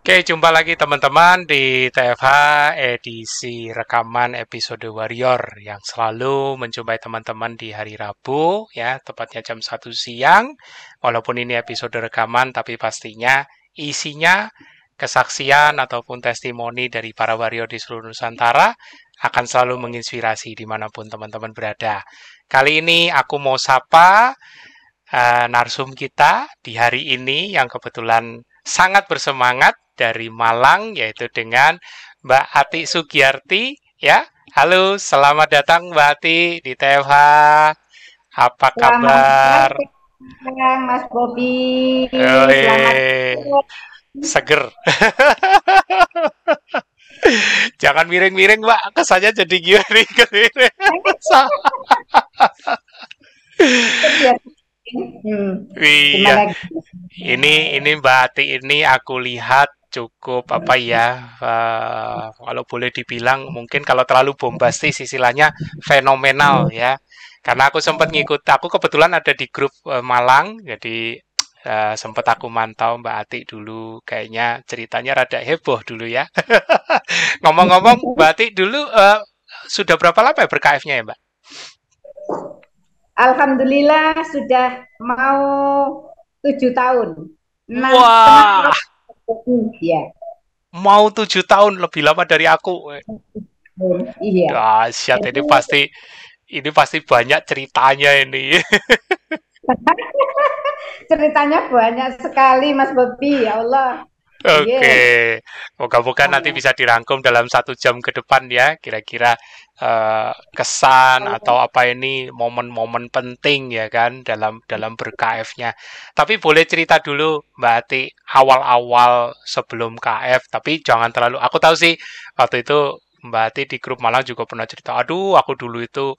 Oke, jumpa lagi teman-teman di TFH edisi rekaman episode Warrior yang selalu menjumpai teman-teman di hari Rabu ya, tepatnya jam 1 siang. Walaupun ini episode rekaman, tapi pastinya isinya kesaksian ataupun testimoni dari para warrior di seluruh Nusantara akan selalu menginspirasi dimanapun teman-teman berada. Kali ini aku mau sapa narsum kita di hari ini yang kebetulan sangat bersemangat dari Malang, yaitu dengan Mbak Ati Sugiyarti. Ya, halo, selamat datang Mbak Ati di TFH. Apa Selamat kabar? siang, Mas Bobi. Selamat Eh, siang. seger. Jangan miring-miring, Mbak. Kesannya jadi gini. Kerja. Iya, Gimana? ini Mbak Ati ini aku lihat cukup apa ya, kalau boleh dibilang mungkin kalau terlalu bombastis istilahnya fenomenal ya. Karena aku sempat ngikut, aku kebetulan ada di grup Malang, jadi sempat aku mantau Mbak Ati dulu, kayaknya ceritanya rada heboh dulu ya. Ngomong-ngomong, Mbak Ati dulu sudah berapa lama ya ber-KF-nya ya Mbak? Alhamdulillah sudah mau 7 tahun. 6,5 Wah, tahun. Ya. mau 7 tahun lebih lama dari aku. Iya. Dahsyat Jadi ini pasti banyak ceritanya ini. ceritanya banyak sekali, Mas Bobi. Ya Allah. Oke, Yes. moga-moga nanti bisa dirangkum dalam 1 jam ke depan ya. Kira-kira kesan atau apa ini momen-momen penting ya kan dalam dalam ber-KF-nya. Tapi boleh cerita dulu Mbak Ati awal-awal sebelum KF. Tapi jangan terlalu. Aku tahu sih waktu itu Mbak Ati di grup Malang juga pernah cerita. Aduh, aku dulu itu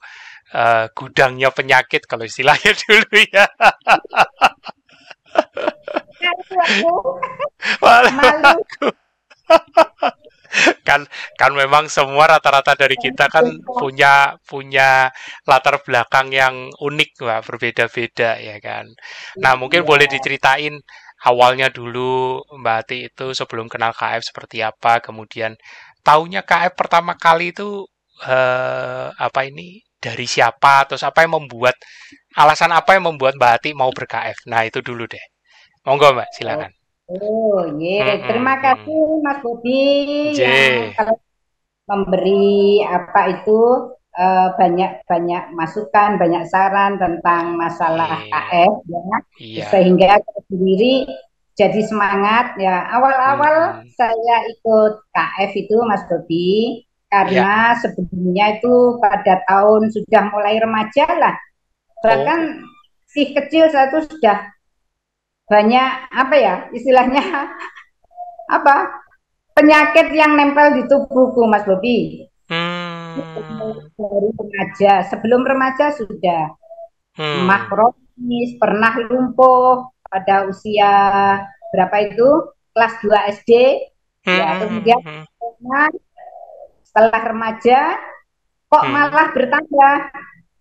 gudangnya penyakit kalau istilahnya dulu ya. Malu aku. Walau Malu. kan kan memang semua rata-rata dari kita kan punya punya latar belakang yang unik lah, berbeda-beda ya kan. Nah, mungkin boleh Iya. diceritain awalnya dulu Mbak Ati itu sebelum kenal KF seperti apa, kemudian taunya KF pertama kali itu apa ini dari siapa, terus apa yang membuat alasan apa yang membuat Mbak Ati mau ber-KF. Nah, itu dulu deh. Monggo Mbak, silakan. Oh, terima kasih Mm-mm. Mas Bobi yang J. telah memberi apa itu banyak-banyak masukan, banyak saran tentang masalah Iya. KF ya, Iya. sehingga saya sendiri jadi semangat ya. Awal-awal Mhm. saya ikut KF itu Mas Bobi Ya. karena sebelumnya itu pada tahun sudah mulai remaja lah, bahkan Oh, si kecil saya tuh sudah banyak apa ya istilahnya apa penyakit yang nempel di tubuhku, Mas Bobi. hmm, Dari remaja, sebelum remaja sudah hmm, makronis, pernah lumpuh pada usia berapa itu? Kelas 2 SD. Ya, kemudian hmm, setelah remaja kok hmm, malah bertambah.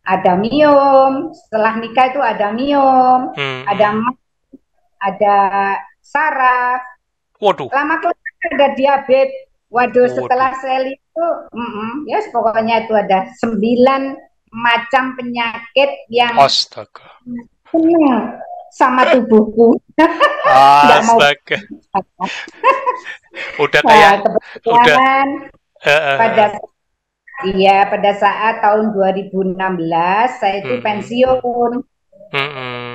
Ada miom, setelah nikah itu ada miom, ada hmm. ada saraf, Waduh, lama kelamaan ada diabetes. Waduh, waduh. setelah sel itu, ya yes, pokoknya itu ada 9 macam penyakit yang Astaga. sama tubuhku. Nggak mau. Astaga. Udah Nah, kayak udah kebetulan pada eh, pada saat tahun 2016 saya itu hmm, pensiun. hmm,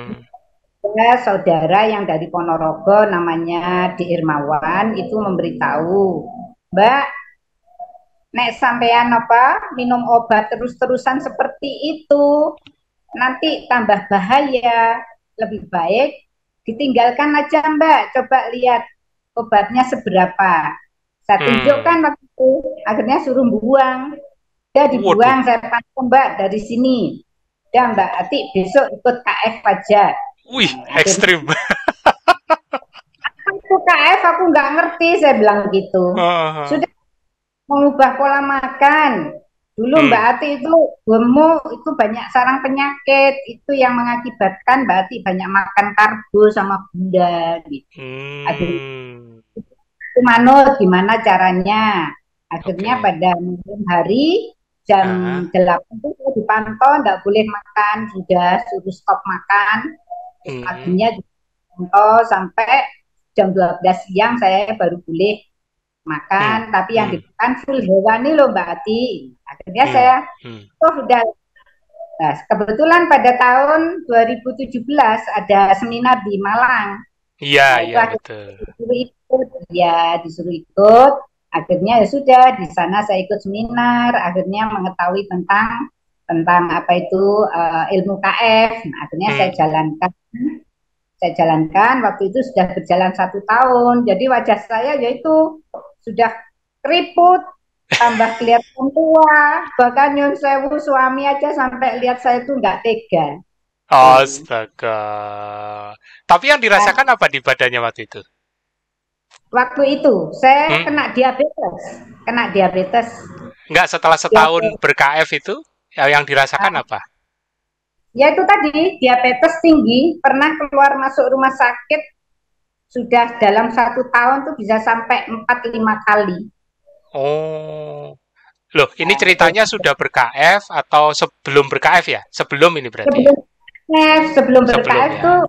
Ada saudara yang dari Ponorogo namanya Di Irmawan itu memberitahu, Mbak, nek sampean apa minum obat terus-terusan seperti itu nanti tambah bahaya, lebih baik ditinggalkan aja Mbak, coba lihat obatnya seberapa. Saya tunjukkan hmm. waktu itu, akhirnya suruh buang, udah Waduh. dibuang, saya pantau Mbak dari sini, udah Mbak Ati besok ikut KF aja. Wih, Akhirnya ekstrim. aku KF aku nggak ngerti, saya bilang gitu. Sudah mengubah pola makan. Dulu Mbak Hmm, Ati itu gemuk, itu banyak sarang penyakit, itu yang mengakibatkan Mbak Ati banyak makan karbo sama gula gitu. Akhirnya hmm. manut gimana caranya. Akhirnya Oke. pada malam hari jam Ah, 8 itu saya dipantau, nggak boleh makan, sudah suruh stop makan. Terus mm, paginya dipantau sampai jam 12 siang saya baru boleh mm, makan, tapi yang mm, dimakan full hewani loh Mbak Ati. Akhirnya mm, saya, mm. oh udah. Nah, kebetulan pada tahun 2017 ada seminar di Malang. Iya, Nah, itu iya akhirnya betul. disuruh ikut, ya disuruh ikut. Akhirnya ya sudah di sana saya ikut seminar, akhirnya mengetahui tentang apa itu ilmu KF. Nah, akhirnya Mm. saya jalankan. Waktu itu sudah berjalan 1 tahun. Jadi wajah saya yaitu sudah keriput, tambah kelihatan tua. Bahkan Nyun Sewu suami aja sampai lihat saya itu nggak tega. Tuh. Astaga. Tapi yang Nah, dirasakan apa di badannya waktu itu? waktu itu saya Hmm? kena diabetes. Enggak, setelah setahun Diabetes. ber-KF itu, yang dirasakan Ah, apa? ya itu tadi diabetes tinggi, pernah keluar masuk rumah sakit sudah dalam 1 tahun tuh bisa sampai 4 5 kali. Oh, loh, ini Nah, itu ceritanya sudah ber-KF atau sebelum ber-KF ya? Sebelum ini berarti ya? sebelum sebelum Sebelum ber-KF ya. tuh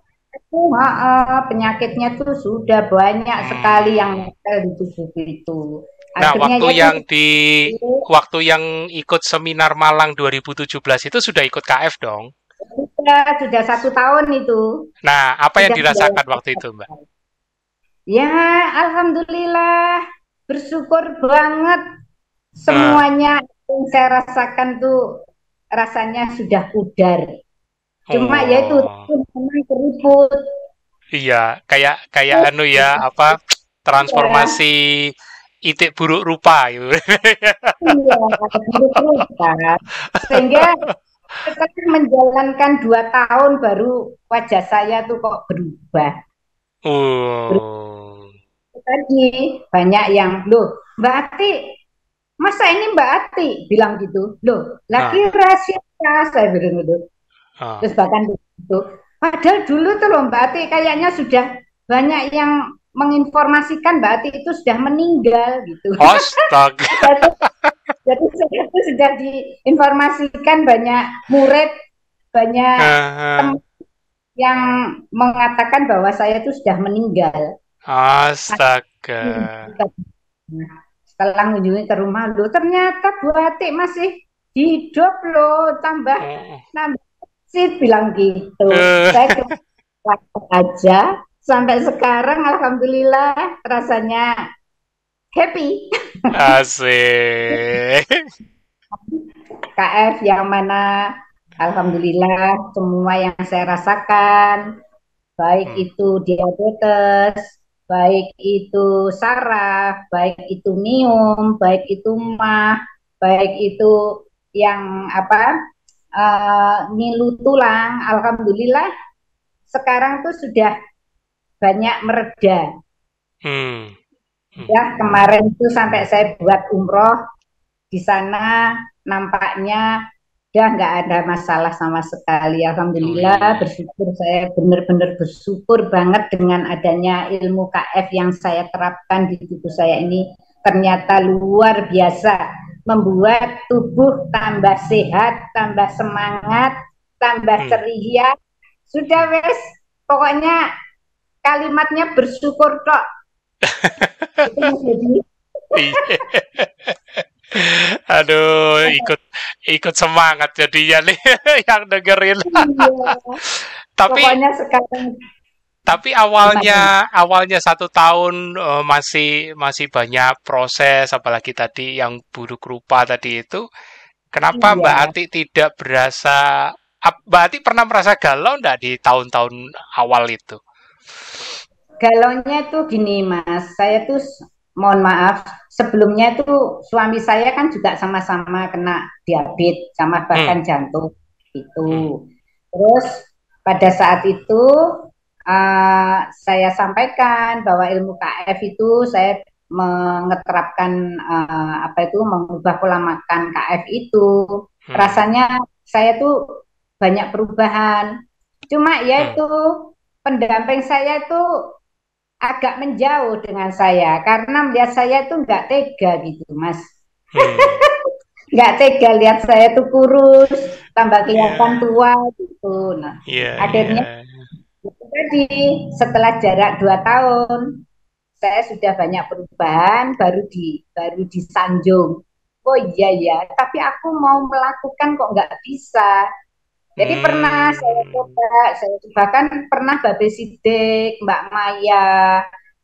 penyakitnya tuh sudah banyak sekali yang Hmm. nempel di tubuh itu. Nah, Akhirnya ya itu waktu yang ikut seminar Malang 2017 itu sudah ikut KF dong. sudah 1 tahun itu Nah, apa yang sudah dirasakan menjalankan. waktu itu, Mbak? Ya, alhamdulillah bersyukur banget Nah, semuanya yang saya rasakan tuh rasanya sudah pudar. Cuma ya itu oh, memang keriput. iya, kayak kayak anu ya, apa Ya, transformasi itik buruk rupa gitu. iya, buruk rupa. Sehingga setelah menjalankan 2 tahun baru wajah saya tuh kok berubah. Oh. Berubah tadi banyak yang, loh Mbak Ati, masa ini Mbak Ati bilang gitu, loh lagi Ah, rahasia saya bilang gitu. ah. Terus bahkan gitu. Padahal dulu tuh loh Mbak Ati kayaknya sudah banyak yang menginformasikan Mbak Ati itu sudah meninggal gitu. Astaga. jadi, jadi saya itu sudah diinformasikan banyak murid, banyak Ah, teman yang mengatakan bahwa saya itu sudah meninggal. astaga. Setelah mengunjungi ke rumah, loh ternyata Bu Ati masih hidup loh, tambah Oh. nambah sih bilang gitu. Eh, Saya cuma aja sampai sekarang alhamdulillah rasanya happy. asik. KF yang mana alhamdulillah semua yang saya rasakan baik Hmm, itu diabetes, baik itu saraf, baik itu minum, baik itu mah, baik itu yang apa ngilu tulang, alhamdulillah sekarang tuh sudah banyak mereda. hmm, hmm. Ya, kemarin itu sampai saya buat umroh di sana nampaknya udah nggak ada masalah sama sekali. Alhamdulillah Wih. bersyukur saya benar-benar bersyukur banget dengan adanya ilmu KF yang saya terapkan di tubuh saya ini ternyata luar biasa membuat tubuh tambah sehat, tambah semangat, tambah Hmm, ceria. hmm. Sudah wes, pokoknya kalimatnya bersyukur tok. Itu menjadi Iya. Aduh, ikut ikut semangat jadinya nih yang dengerin. iya. Tapi Pokoknya sekarang Tapi gimana? awalnya 1 tahun masih masih banyak proses, apalagi tadi yang buruk rupa tadi itu. Kenapa Mbak Iya, Ati tidak berasa? Mbak Ati pernah merasa galau enggak di tahun-tahun awal itu? galaunya tuh gini Mas, saya tuh mohon maaf, sebelumnya tuh suami saya kan juga sama-sama kena diabetes sama Hmm, bahkan jantung itu. hmm, Terus pada saat itu saya sampaikan bahwa ilmu KF itu saya mengeterapkan apa itu mengubah pola makan KF itu. hmm, Rasanya saya tuh banyak perubahan. Cuma ya hmm, itu pendamping saya itu agak menjauh dengan saya karena melihat saya itu nggak tega gitu, Mas. Hmm. Nggak tega lihat saya tuh kurus, tambah kelihatan Iya. tua gitu. Nah, Iya, iya. akhirnya itu tadi setelah jarak 2 tahun saya sudah banyak perubahan, baru disanjung. Oh iya ya, tapi aku mau melakukan kok nggak bisa. Jadi pernah saya Hmm. coba, saya bahkan pernah Mbak Sidik, Mbak Maya,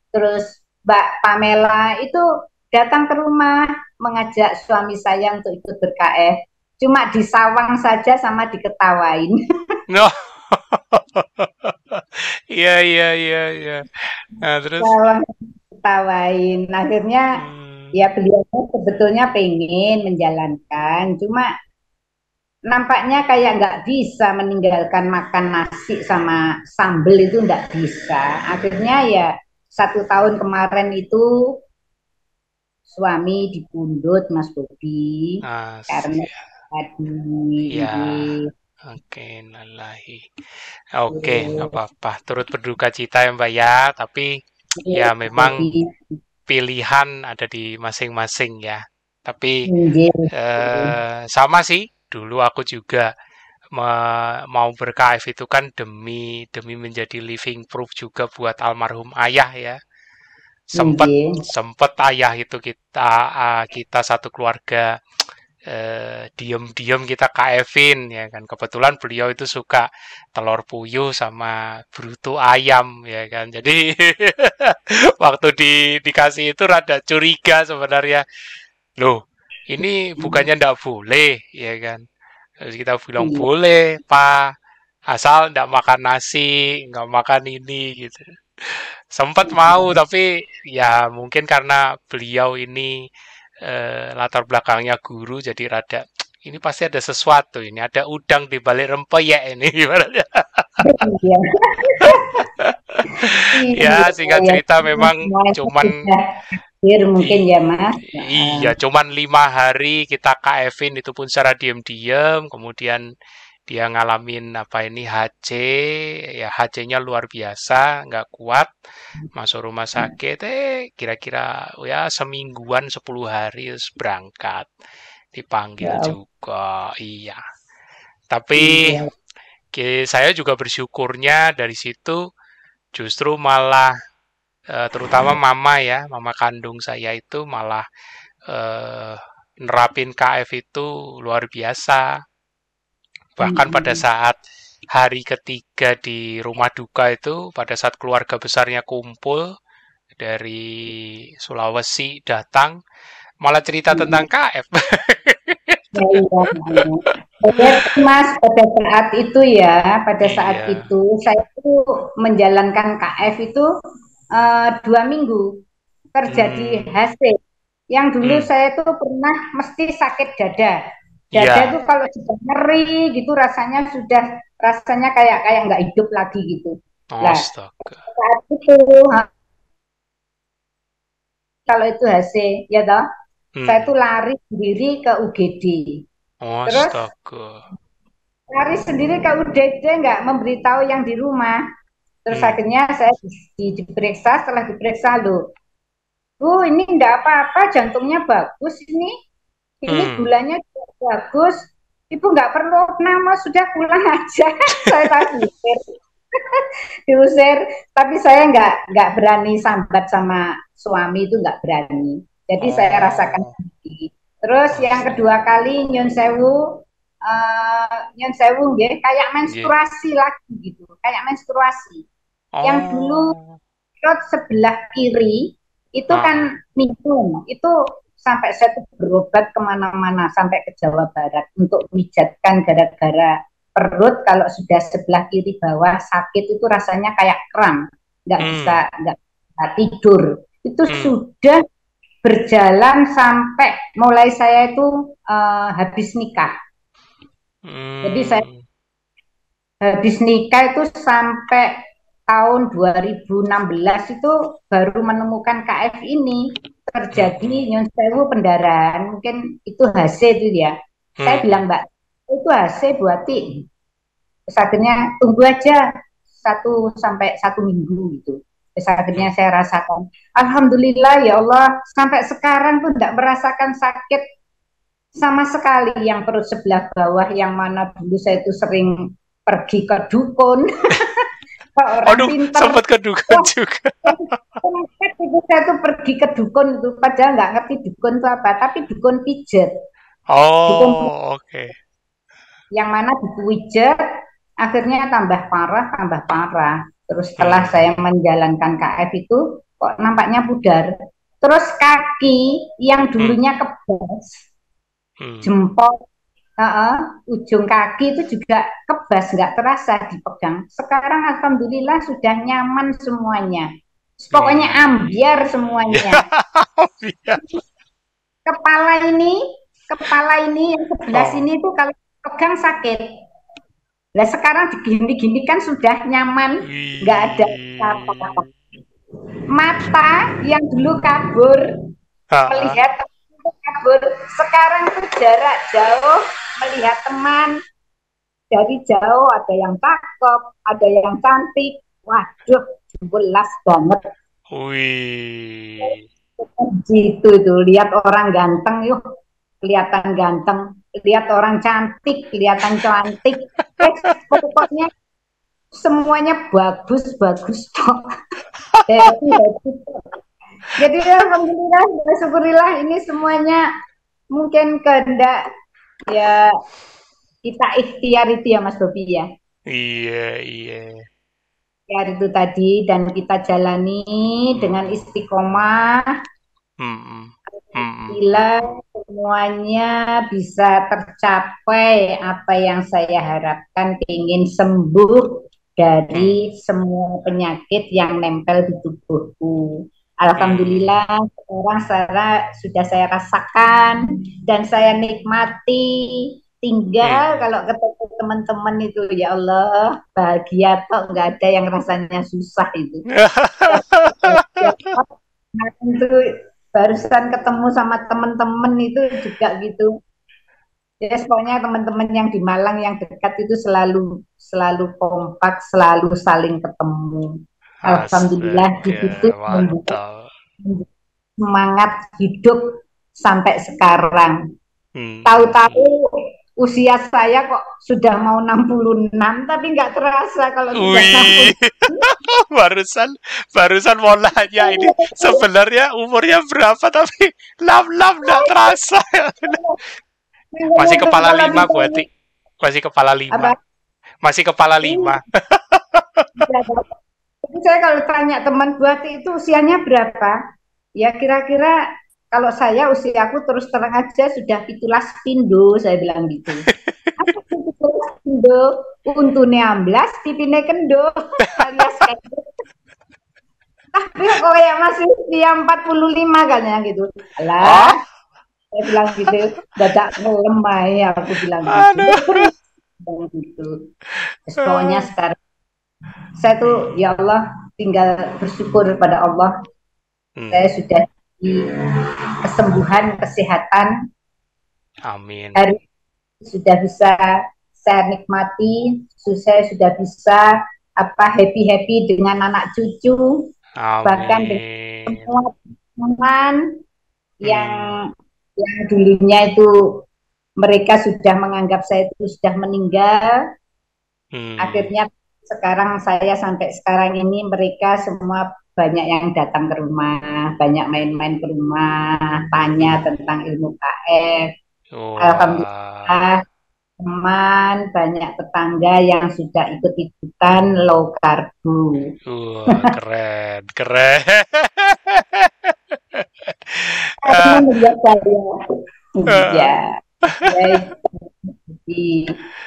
terus Mbak Pamela itu datang ke rumah mengajak suami saya untuk ikut ber-KF. Cuma disawang saja sama diketawain. No. Iya, iya, iya, iya. Nah, terus? Sawang ketawain. Akhirnya Hmm. ya beliau sebetulnya pengen menjalankan, cuma nampaknya kayak nggak bisa meninggalkan makan nasi sama sambel itu nggak bisa. Akhirnya ya 1 tahun kemarin itu suami dipundhut Mas Bobi Ah, karena siap. tadi Ya, ini. oke, nalahi. Oke, nggak apa-apa. Turut berduka cita ya Mbak ya, tapi ya Mas memang Bobi pilihan ada di masing-masing ya. Tapi nggih. sama sih, dulu aku juga mau ber-KF itu kan demi demi menjadi living proof juga buat almarhum ayah ya. Sempet Nggih. sempet ayah itu kita satu keluarga diem-diem kita KF-in ya kan. Kebetulan beliau itu suka telur puyuh sama bruto ayam ya kan. Jadi waktu dikasih itu rada curiga sebenarnya. Loh, ini bukannya ndak boleh ya kan. Terus kita bilang Iya. boleh, Pak. Asal ndak makan nasi, nggak makan ini gitu. Sempat mau tapi ya mungkin karena beliau ini latar belakangnya guru jadi rada ini pasti ada sesuatu ini ada udang di balik rempeyek ini gimana ya? Iya. Ya Iya, singkat ya, cerita memang semuanya cuman sudah hadir mungkin i- ya Mas. Heeh. iya cuman 5 hari kita KF-in itu pun secara diam-diam kemudian dia ngalamin apa ini HC ya HC-nya luar biasa nggak kuat masuk rumah sakit kira-kira ya semingguan 10 hari terus berangkat dipanggil Ya, juga iya tapi iya. saya juga bersyukurnya dari situ justru malah terutama mama ya mama kandung saya itu malah eh, nerapin KF itu luar biasa bahkan pada Mm-mm. saat hari ketiga di rumah duka itu pada saat keluarga besarnya kumpul dari Sulawesi datang malah cerita tentang Mm-mm. KF. Ya, iya, iya. Jadi, Mas, pada saat Iya. itu saya itu menjalankan KF itu 2 minggu kerja di Hmm. HC. Yang dulu Hmm. saya itu pernah mesti sakit dada. Dada itu Iya. kalau sudah nyeri gitu rasanya kayak kayak nggak hidup lagi gitu. Lah Astaga. saat itu kalau itu HC ya toh, saya Hmm. tuh lari sendiri ke UGD. Terus Astaga. lari sendiri ke UGD nggak memberitahu yang di rumah. Terus Hmm. akhirnya saya diperiksa, setelah diperiksa loh, ini enggak apa-apa, jantungnya bagus ini Hmm. gulanya juga bagus. Ibu nggak perlu nama, sudah pulang aja. Saya tadi diusir, tapi saya nggak berani sambat sama suami itu nggak berani. Jadi saya rasakan Oh. sendiri. Terus yang Astaga. kedua kali nyun sewu kayak Nggih. menstruasi lagi gitu, kayak menstruasi. Yang dulu Oh. perut sebelah kiri itu Ah. kan minum, itu sampai saya tuh berobat kemana-mana sampai ke Jawa Barat untuk pijatkan gara-gara perut kalau sudah sebelah kiri bawah sakit itu rasanya kayak kram, Hmm. nggak bisa tidur. Itu Hmm. sudah berjalan sampai mulai saya itu habis nikah. Jadi saya Hmm. habis nikah itu sampai tahun 2016 itu baru menemukan KF ini Hmm. terjadi Hmm. nyun sewu pendarahan mungkin itu HC itu ya. Saya Hmm. bilang Mbak itu HC buati. Terus akhirnya tunggu aja 1 sampai 1 minggu gitu. Terus akhirnya saya rasakan, alhamdulillah ya Allah, sampai sekarang tuh tidak merasakan sakit sama sekali yang perut sebelah bawah, yang mana dulu saya itu sering pergi ke dukun, ke orang Aduh, pinter. sempat kedugaan juga. Itu saya tuh pergi ke dukun itu, padahal nggak ngerti dukun itu apa, tapi dukun pijet, dukun Oh, oke. yang mana dipijet, akhirnya tambah parah, tambah parah. Terus setelah Hmm, saya menjalankan KF itu, kok nampaknya pudar. Terus kaki yang hmm, dulunya kebas, hmm. jempol, ujung kaki itu juga kebas, nggak terasa dipegang. Sekarang alhamdulillah sudah nyaman semuanya. Pokoknya Wih. ambiar semuanya. Biar. Kepala ini, kepala ini yang sebelah Oh, sini itu kalau pegang sakit. Nah sekarang digini-gini kan sudah nyaman, nggak ada apa-apa. wih. Mata yang dulu kabur, Ah, melihat teman kabur, sekarang tuh jarak jauh melihat teman dari jauh, ada yang cakep, ada yang cantik, waduh, jelas banget. wih. Gitu itu, lihat orang ganteng, yuk, kelihatan ganteng, lihat orang cantik, kelihatan cantik. Pokoknya semuanya bagus-bagus kok. Happy, happy. Jadi alhamdulillah, syukurillah ini semuanya mungkin kehendak ya kita ikhtiar itu ya Mas Bobi ya. Iya, iya. Ikhtiar itu tadi dan kita jalani dengan Hmm, istiqomah. hmm, hmm, Bila semuanya bisa tercapai apa yang saya harapkan, ingin sembuh hmm, dari semua penyakit yang nempel di tubuhku. hmm, Alhamdulillah sekarang sudah saya rasakan dan saya nikmati. Tinggal hmm. kalau ketemu teman-teman itu ya Allah bahagia kok, nggak ada yang rasanya susah itu. Nah, itu barusan ketemu sama teman-teman itu juga gitu. Ya, pokoknya teman-teman yang di Malang yang dekat itu selalu selalu kompak, selalu saling ketemu. Alhamdulillah di Astaga, situ membuat mantap. semangat hidup sampai sekarang. Hmm, hmm, Tahu-tahu hmm. usia saya kok sudah mau 66, tapi nggak terasa kalau sudah Wih, 66. barusan barusan mau nanya ini sebenarnya umurnya berapa tapi lam nggak terasa. Masih kepala Kalau lima ditanya berarti. Masih kepala lima. apa? Masih kepala Iya, lima. tapi saya kalau tanya teman buati itu usianya berapa? Ya kira-kira kalau saya usiaku terus terang aja sudah pitulas pindo, saya bilang gitu. Apa itu pitulas pindo? Untune amblas, pipine kendo, alias kayak gitu. Tapi kok kayak masih usia 45 kan ya gitu. Ah, Alah, saya bilang gitu, dadak lemah ya aku bilang gitu. aduh. Bilang gitu. Terus pokoknya sekarang saya tuh Hmm, ya Allah tinggal bersyukur pada Allah, saya hmm. sudah di kesembuhan, kesehatan, Amin. hari sudah bisa saya nikmati, saya sudah bisa happy happy dengan anak cucu, bahkan dengan Amin. semua teman yang Hmm, dulunya itu mereka sudah menganggap saya itu sudah meninggal, hmm. akhirnya sekarang saya sampai sekarang ini mereka semua banyak yang datang ke rumah, banyak main-main ke rumah, tanya Hmm. tentang ilmu KF. Wah, Alhamdulillah teman, banyak tetangga yang sudah ikut-ikutan low karbo. wah, keren, keren. Karena Ah, melihat saya, iya, ah, baik.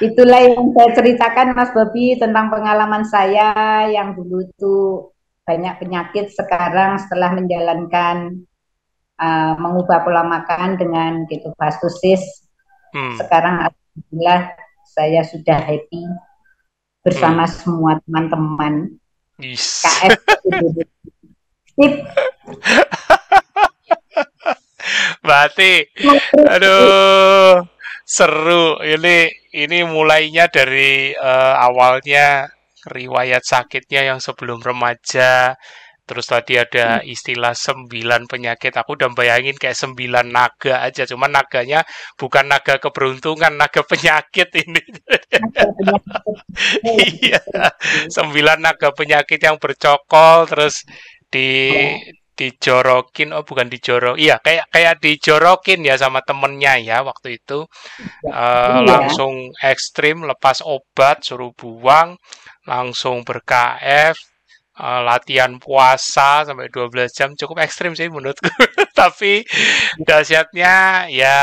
Itulah yang saya ceritakan Mas Bobi tentang pengalaman saya yang dulu itu banyak penyakit, sekarang setelah menjalankan mengubah pola makan dengan ketofastosis, hmm, sekarang alhamdulillah saya sudah happy bersama hmm. semua teman-teman Is. KF Indonesia. Sip. Berarti, aduh, seru. Ini mulainya dari awalnya riwayat sakitnya yang sebelum remaja, Terus tadi ada istilah 9 penyakit. Aku udah bayangin kayak 9 naga aja. Cuman naganya bukan naga keberuntungan, naga penyakit ini. Ada penyakit. Iya, 9 naga penyakit yang bercokol terus di dijorokin, oh bukan dijorok, iya kayak kayak dijorokin ya sama temennya ya waktu itu. Iya. Langsung ekstrim, lepas obat, suruh buang, langsung ber-KF, latihan puasa sampai 12 jam, cukup ekstrim sih menurutku. Tapi dahsyatnya ya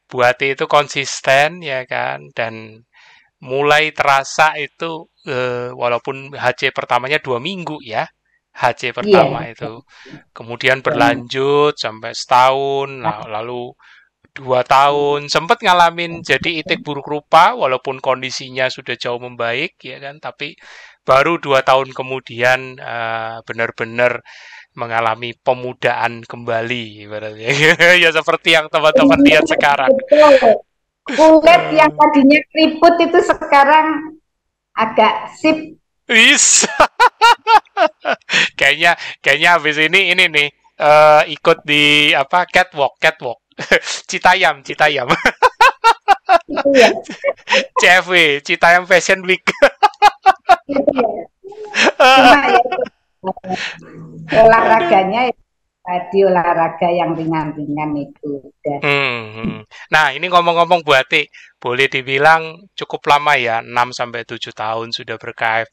Buati itu konsisten ya kan, dan mulai terasa itu walaupun HC pertamanya 2 minggu ya, HC Iya. pertama itu. Kemudian berlanjut sampai setahun, lalu 2 tahun, sempat ngalamin jadi itik buruk rupa, walaupun kondisinya sudah jauh membaik, ya kan. Tapi baru 2 tahun kemudian benar-benar mengalami pemudaan kembali, ibaratnya. Ya seperti yang teman-teman lihat sekarang. Betul. Kulit yang tadinya keriput itu sekarang agak sip. Wis, kayaknya kayaknya habis ini nih ikut di apa catwalk catwalk. Citayam Citayam. Itu ya. CFW Citayam Fashion Week. Itu ya. Cuma ya olahraganya ya, tadi olahraga yang ringan-ringan itu udah. Nah, ini ngomong-ngomong Bu Ati, boleh dibilang cukup lama ya, 6 sampai 7 tahun sudah ber-KF.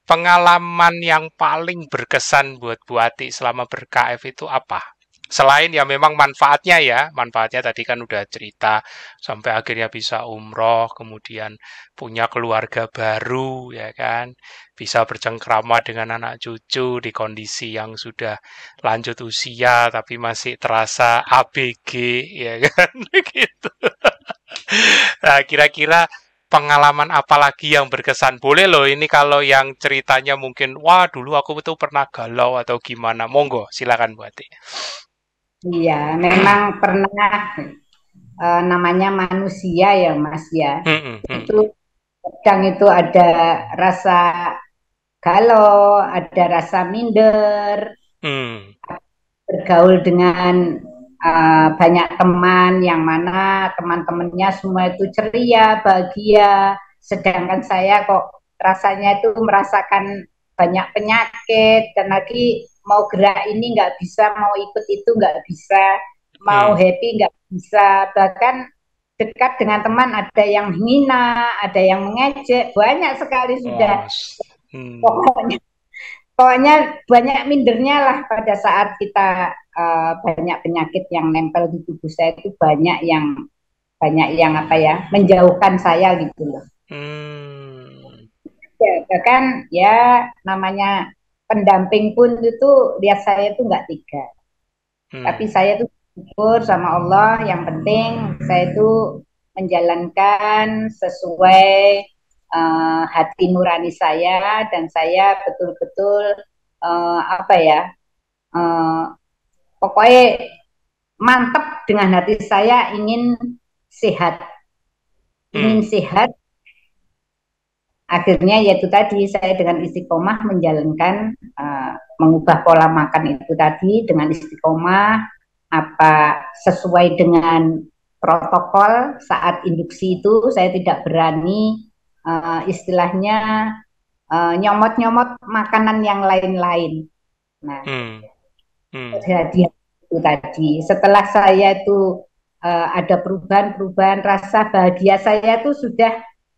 Pengalaman yang paling berkesan buat Bu Ati selama ber-KF itu apa? Selain ya memang manfaatnya ya, manfaatnya tadi kan udah cerita sampai akhirnya bisa umroh, kemudian punya keluarga baru ya kan, bisa bercengkrama dengan anak cucu di kondisi yang sudah lanjut usia tapi masih terasa ABG ya kan gitu. Nah, kira-kira pengalaman apa lagi yang berkesan? Boleh loh ini kalau yang ceritanya mungkin wah dulu aku tuh pernah galau atau gimana. Monggo, silakan Bu Ati. Iya, memang pernah namanya manusia ya Mas ya. Itu kadang itu ada rasa galau, ada rasa minder, bergaul dengan banyak teman yang mana teman-temannya semua itu ceria, bahagia, sedangkan saya kok rasanya itu merasakan banyak penyakit dan lagi mau gerak ini nggak bisa, mau ikut itu nggak bisa, mau happy nggak bisa, bahkan dekat dengan teman ada yang menghina, ada yang mengejek, banyak sekali sudah. Pokoknya pokoknya banyak mindernya lah pada saat kita banyak penyakit yang nempel di tubuh saya itu banyak yang apa ya menjauhkan saya gitu loh. Ya, bahkan ya namanya pendamping pun itu lihat saya itu nggak tega. Tapi saya tuh syukur sama Allah. Yang penting saya itu menjalankan sesuai hati nurani saya dan saya betul-betul apa ya pokoknya mantap dengan hati saya ingin sehat, akhirnya yaitu tadi saya dengan istiqomah menjalankan mengubah pola makan itu tadi dengan istiqomah apa sesuai dengan protokol saat induksi itu saya tidak berani istilahnya nyomot-nyomot makanan yang lain-lain. Nah, jadi itu tadi. Setelah saya itu ada perubahan-perubahan rasa bahagia saya itu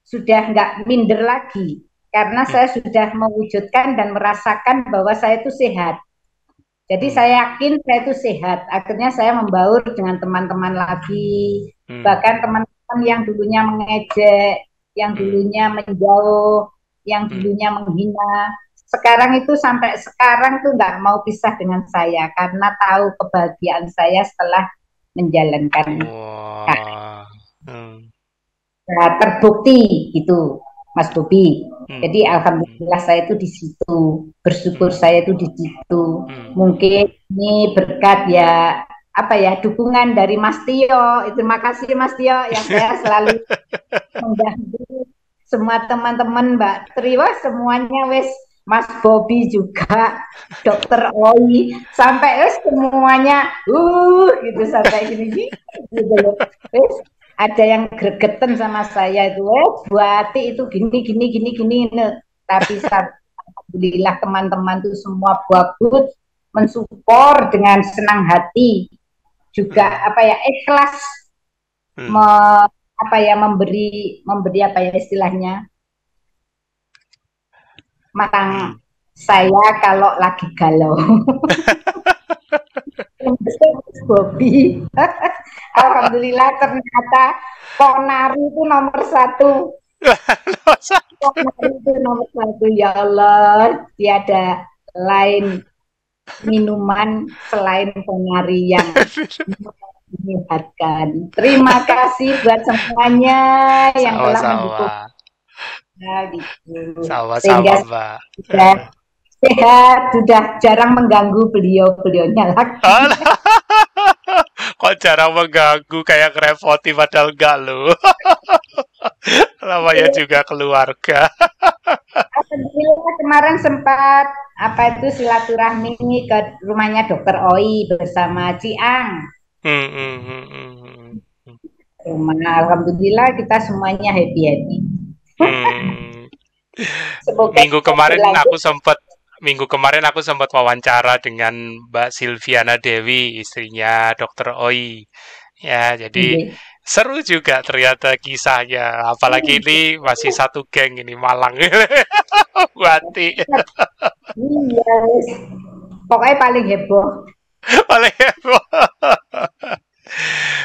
sudah nggak minder lagi karena saya sudah mewujudkan dan merasakan bahwa saya itu sehat. Jadi saya yakin saya itu sehat. Akhirnya saya membaur dengan teman-teman lagi, bahkan teman-teman yang dulunya mengejek, yang dulunya menjauh, yang dulunya menghina. Sekarang itu sampai sekarang tuh nggak mau pisah dengan saya karena tahu kebahagiaan saya setelah menjalankan. Nah, terbukti gitu, Mas Bobi. Jadi alhamdulillah saya itu di situ, bersyukur saya itu di situ. Mungkin ini berkat ya apa ya dukungan dari Mas Tio. Terima kasih Mas Tio yang saya selalu mengganggu semua teman-teman Mbak Tri, wah semuanya wes Mas Bobby juga, Dokter Oi, sampai semuanya, gitu sampai gini gitu loh. Terus ada yang gregeten sama saya itu, Bu Ati itu gini gini gini gini. Tapi alhamdulillah teman-teman tuh semua bagus, mensupport dengan senang hati, juga Hmm. apa ya ikhlas me, Hmm. apa ya memberi memberi apa ya istilahnya matang Hmm. saya kalau lagi galau. Bobby. Alhamdulillah ternyata Ponari itu nomor satu. Ponari itu nomor satu. Ya Allah, tiada lain minuman selain Ponari yang menyehatkan. Terima kasih buat semuanya yang telah mendukung Sama-sama. saya gitu. Sama-sama, Sehingga Mbak. sudah sehat, sudah jarang mengganggu beliau-beliaunya lagi. Alah, kok jarang mengganggu kayak ngerepoti padahal enggak lu. Namanya juga keluarga. Alhamdulillah kemarin sempat apa itu silaturahmi ke rumahnya Dokter Oi bersama Ciang. Hmm, hmm, hmm, hmm, hmm. Rumah Alhamdulillah kita semuanya happy happy. Hmm. Semoga Minggu bisa kemarin berlanjut. aku sempat Minggu kemarin aku sempat wawancara dengan Mbak Silviana Dewi, istrinya Dokter Oi. Ya, jadi Iya, seru juga ternyata kisahnya. Apalagi ini masih satu geng ini Malang. Buati. iya, pokoknya paling heboh. Paling heboh.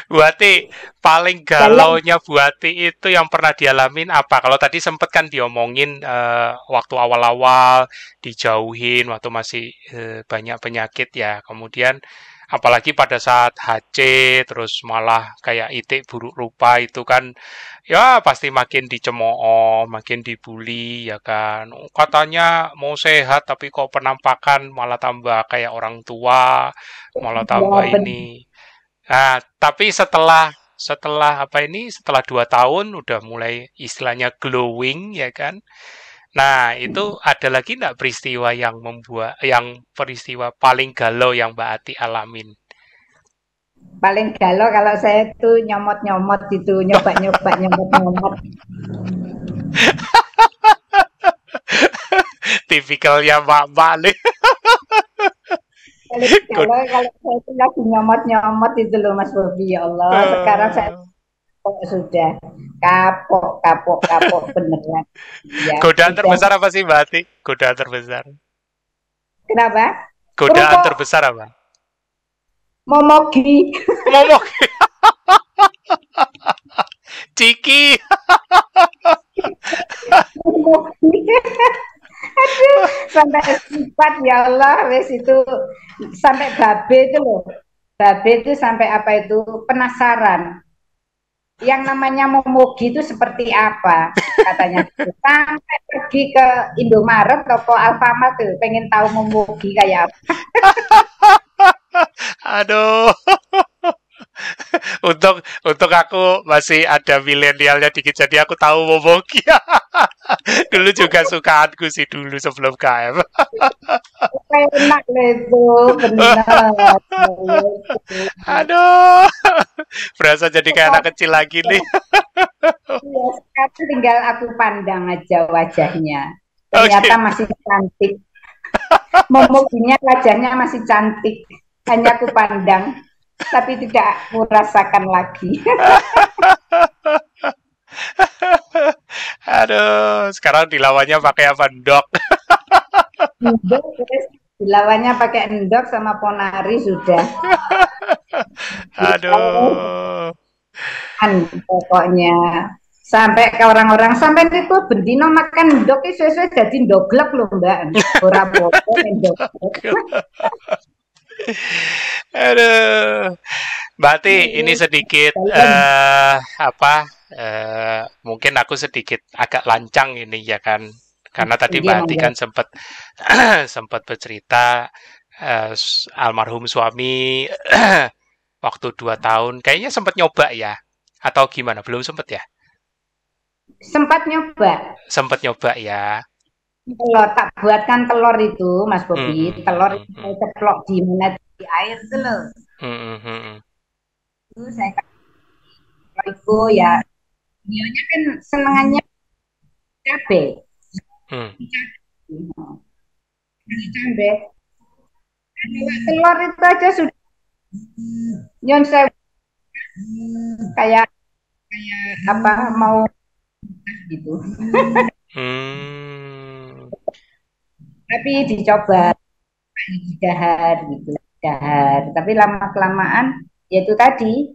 Buati, paling Dalam galaunya Buati itu yang pernah dialamin apa? Kalau tadi sempet kan diomongin waktu awal-awal dijauhin, waktu masih banyak penyakit ya. Kemudian apalagi pada saat HC, terus malah kayak itik buruk rupa itu kan, ya pasti makin dicemooh, makin dibully ya kan. Katanya mau sehat tapi kok penampakan malah tambah kayak orang tua, malah tambah ya, ini. Nah, tapi setelah setelah apa ini setelah 2 tahun udah mulai istilahnya glowing ya kan. Nah, itu ada lagi nggak peristiwa yang membuat yang peristiwa paling galau yang Mbak Ati alamin? paling galau kalau saya tuh nyomot-nyomot gitu, nyoba-nyoba nyomot-nyomot. Tipikalnya Mbak nih. Kalau kalau saya itu lagi nyomot-nyomot itu loh Mas Bobi, ya Allah. Sekarang saya sudah kapok, kapok, kapok beneran. Ya, Godaan sudah. terbesar apa sih Mbak Ati? Godaan terbesar. Kenapa? Godaan Kerupuk terbesar apa? momogi. Momok Ciki. Momogi. Aduh, sampai sifat ya Allah, wes itu sampai babe itu loh. Babe itu sampai apa itu penasaran. Yang namanya momogi itu seperti apa? Katanya gitu. Sampai pergi ke Indomaret toko Alfamart tuh, pengen tahu momogi kayak apa. Aduh. Untuk aku masih ada milenialnya dikit jadi aku tahu Momoki. Dulu juga sukaanku sih dulu sebelum KM. Enak lah itu, benar. Aduh. Berasa jadi kayak anak kecil lagi nih. Iya, sekarang tinggal aku pandang aja wajahnya. Ternyata Oke. masih cantik. Momoginya wajahnya masih cantik. Hanya aku pandang, tapi tidak aku rasakan lagi. Aduh, sekarang dilawannya pakai apa? Dok. Endok, terus dilawannya pakai endok sama ponari sudah. Aduh. Pokoknya sampai ke orang-orang sampai itu bendino makan endok itu sesuai jadi ndoglek loh mbak. Ora bobo endok. Aduh. Berarti ini sedikit apa? Mungkin aku sedikit agak lancang ini ya kan. Karena tadi Mbak Ati Gimana? kan sempat sempat bercerita almarhum suami waktu 2 tahun. Kayaknya sempat nyoba ya. Atau gimana? Belum sempat ya? Sempat nyoba. Sempat nyoba ya. Telur tak buatkan telur itu, Mas Hmm, Bobi. hmm, Telur hmm, itu hmm, saya ceplok di mana di air itu loh. hmm, hmm, hmm, Itu saya kasih itu ya. Beliaunya kan senengannya cabai. hmm. Cabai. Telur itu aja sudah nyon saya kayak apa mau gitu. Hmm. Tapi dicoba dahar gitu, dahar. Tapi lama kelamaan yaitu tadi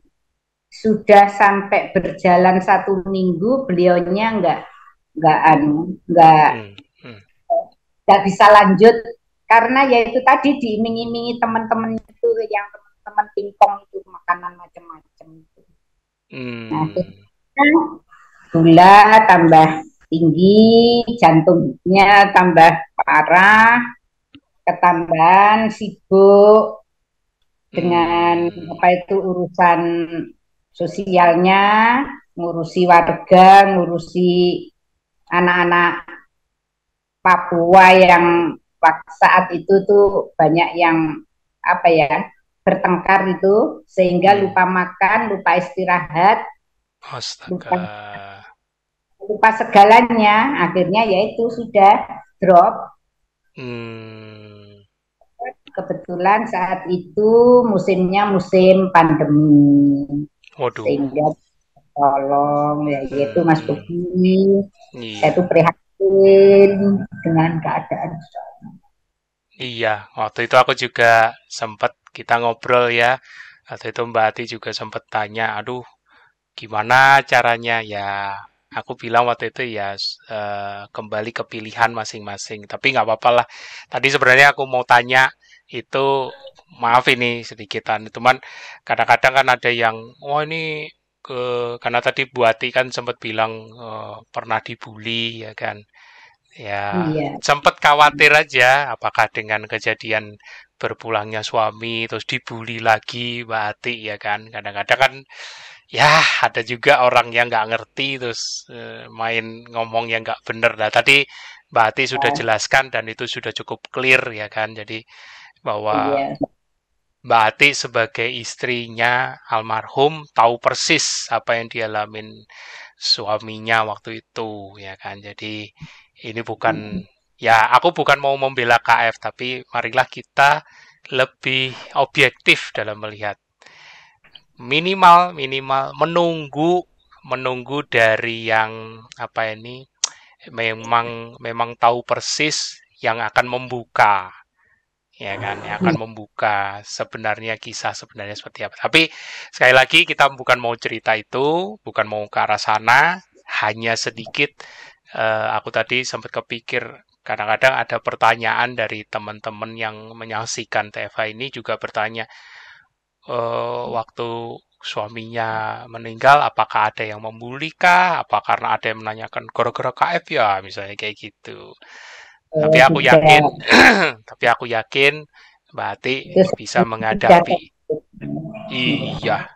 sudah sampai berjalan 1 minggu beliaunya Hmm, hmm, nggak bisa lanjut karena yaitu tadi diiming-imingi teman-teman itu yang teman-teman pingpong itu makanan macam-macam itu. Nah, hmm, gula tambah tinggi, jantungnya tambah parah, ketambahan sibuk dengan hmm, apa itu urusan sosialnya, ngurusi warga, ngurusi anak-anak Papua yang saat itu tuh banyak yang apa ya bertengkar itu sehingga hmm. lupa makan, lupa istirahat, Astaga. lupa lupa segalanya. Akhirnya yaitu sudah drop. Hmm. Kebetulan saat itu musimnya musim pandemi Waduh. sehingga tolong ya yaitu Mas Hmm. Bobi saya tuh Iya. prihatin dengan keadaan. Iya, waktu itu aku juga sempat kita ngobrol ya. Waktu itu Mbak Ati juga sempat tanya, aduh, gimana caranya? Ya, aku bilang waktu itu ya kembali ke pilihan masing-masing. Tapi nggak apa-apa lah. Tadi sebenarnya aku mau tanya itu, maaf ini sedikitan. Cuman kadang-kadang kan ada yang, oh ini ke karena tadi Bu Ati kan sempat bilang pernah dibully ya kan. Ya, Iya. sempat khawatir aja apakah dengan kejadian berpulangnya suami terus dibully lagi Mbak Ati ya kan. Kadang-kadang kan ya ada juga orang yang nggak ngerti terus main ngomong yang nggak bener. Nah, tadi Mbak Ati sudah jelaskan dan itu sudah cukup clear ya kan. Jadi bahwa Iya, Mbak Ati sebagai istrinya almarhum tahu persis apa yang dialamin suaminya waktu itu ya kan. Jadi ini bukan ya aku bukan mau membela KF tapi marilah kita lebih objektif dalam melihat minimal minimal menunggu menunggu dari yang apa ini memang memang tahu persis yang akan membuka ya kan yang akan membuka sebenarnya kisah sebenarnya seperti apa. Tapi sekali lagi kita bukan mau cerita itu, bukan mau ke arah sana, hanya sedikit aku tadi sempat kepikir kadang-kadang ada pertanyaan dari teman-teman yang menyaksikan TFA ini juga bertanya waktu suaminya meninggal apakah ada yang membuli kah? Apa karena ada yang menanyakan gara-gara KF ya misalnya kayak gitu. Tapi oh, aku yakin, tidak. tapi aku yakin Mbak Ati Itu bisa sudah menghadapi. Iya,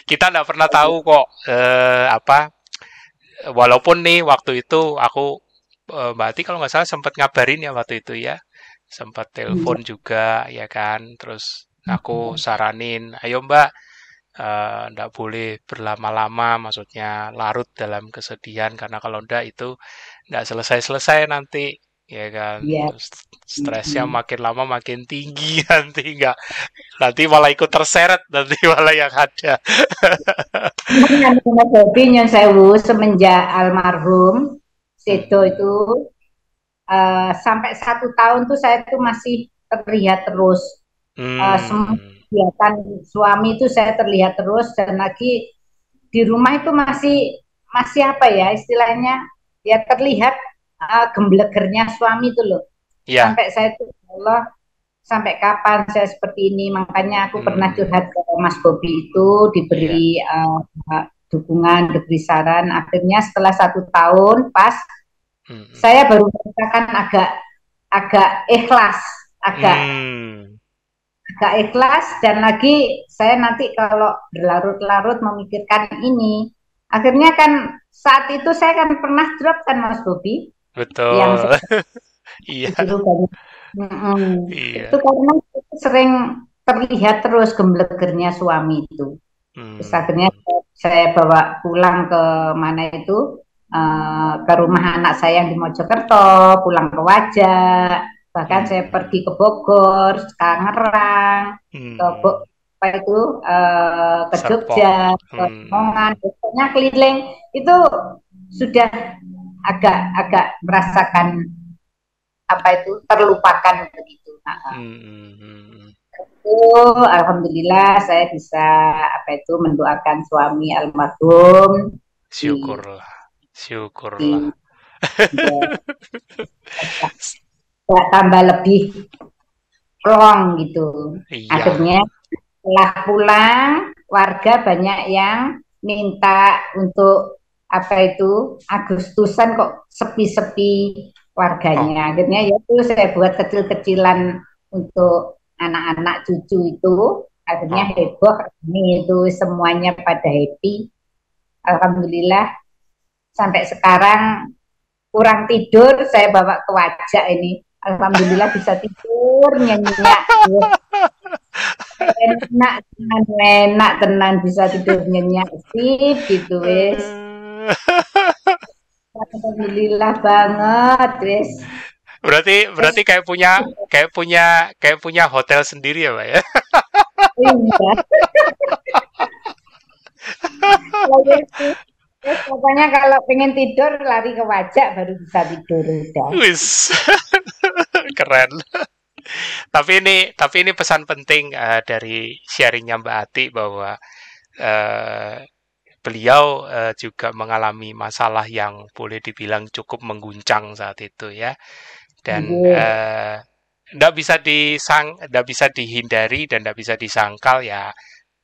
kita nggak pernah tahu kok apa. Walaupun nih waktu itu aku Mbak Ati kalau nggak salah sempat ngabarin ya waktu itu ya, sempat telepon juga ya kan. Terus aku saranin, ayo Mbak, nggak boleh berlama-lama, maksudnya larut dalam kesedihan karena kalau ndak itu nggak selesai-selesai nanti, ya kan. ya. Terus stresnya makin lama makin tinggi nanti nggak, nanti malah ikut terseret nanti malah yang ada. Mas Bobi Nyon Sewu semenjak almarhum Hmm. Sedo itu sampai 1 tahun tuh saya tuh masih terlihat terus semua Hmm. kegiatan suami itu saya terlihat terus dan lagi di rumah itu masih masih apa ya istilahnya ya terlihat gemblegernya suami itu loh Ya. sampai saya tuh ya Allah sampai kapan saya seperti ini makanya aku pernah Hmm. curhat ke Mas Bobi itu Iya. diberi dukungan diberi saran akhirnya setelah 1 tahun pas Hmm. saya baru merasakan agak agak ikhlas agak Hmm. agak ikhlas dan lagi saya nanti kalau berlarut-larut memikirkan ini akhirnya kan saat itu saya kan pernah drop kan Mas Bobi yang betul. Iya, disuruh banyak. Itu iya. karena sering terlihat terus gemblegernya suami itu. Terus akhirnya Hmm, saya bawa pulang ke mana itu, ke rumah anak saya yang di Mojokerto, pulang ke Wajak, bahkan saya pergi hmm, ke Bogor, ke Tangerang, ke hmm. apa itu, ke Serpong. Jogja, ke Lamongan, pokoknya keliling itu sudah agak-agak merasakan apa itu terlupakan begitu. Nah, Hmm. itu alhamdulillah saya bisa apa itu mendoakan suami almarhum di, Syukurlah, syukurlah. di ya, tambah lebih plong gitu. Iya. Akhirnya setelah pulang warga banyak yang minta untuk apa itu Agustusan kok sepi-sepi Oh, warganya. Akhirnya ya itu saya buat kecil-kecilan untuk anak-anak cucu itu. Akhirnya oh. heboh ini itu semuanya pada happy. Alhamdulillah sampai sekarang kurang tidur saya bawa ke Wajak ini. Alhamdulillah bisa tidur nyenyak. Enak tenan, enak tenan bisa tidur nyenyak sip gitu wis. Aduh. Alhamdulillah banget wis. Berarti Wis berarti kayak punya hotel sendiri ya, Pak ya? iya. Wis pokoknya kalau pengen tidur lari ke Wajak baru bisa tidur udah. Wis, keren. Tapi ini pesan penting dari sharingnya Mbak Ati bahwa eh, beliau juga mengalami masalah yang boleh dibilang cukup mengguncang saat itu ya. Dan Nggih, nggak bisa dihindari dan nggak bisa disangkal ya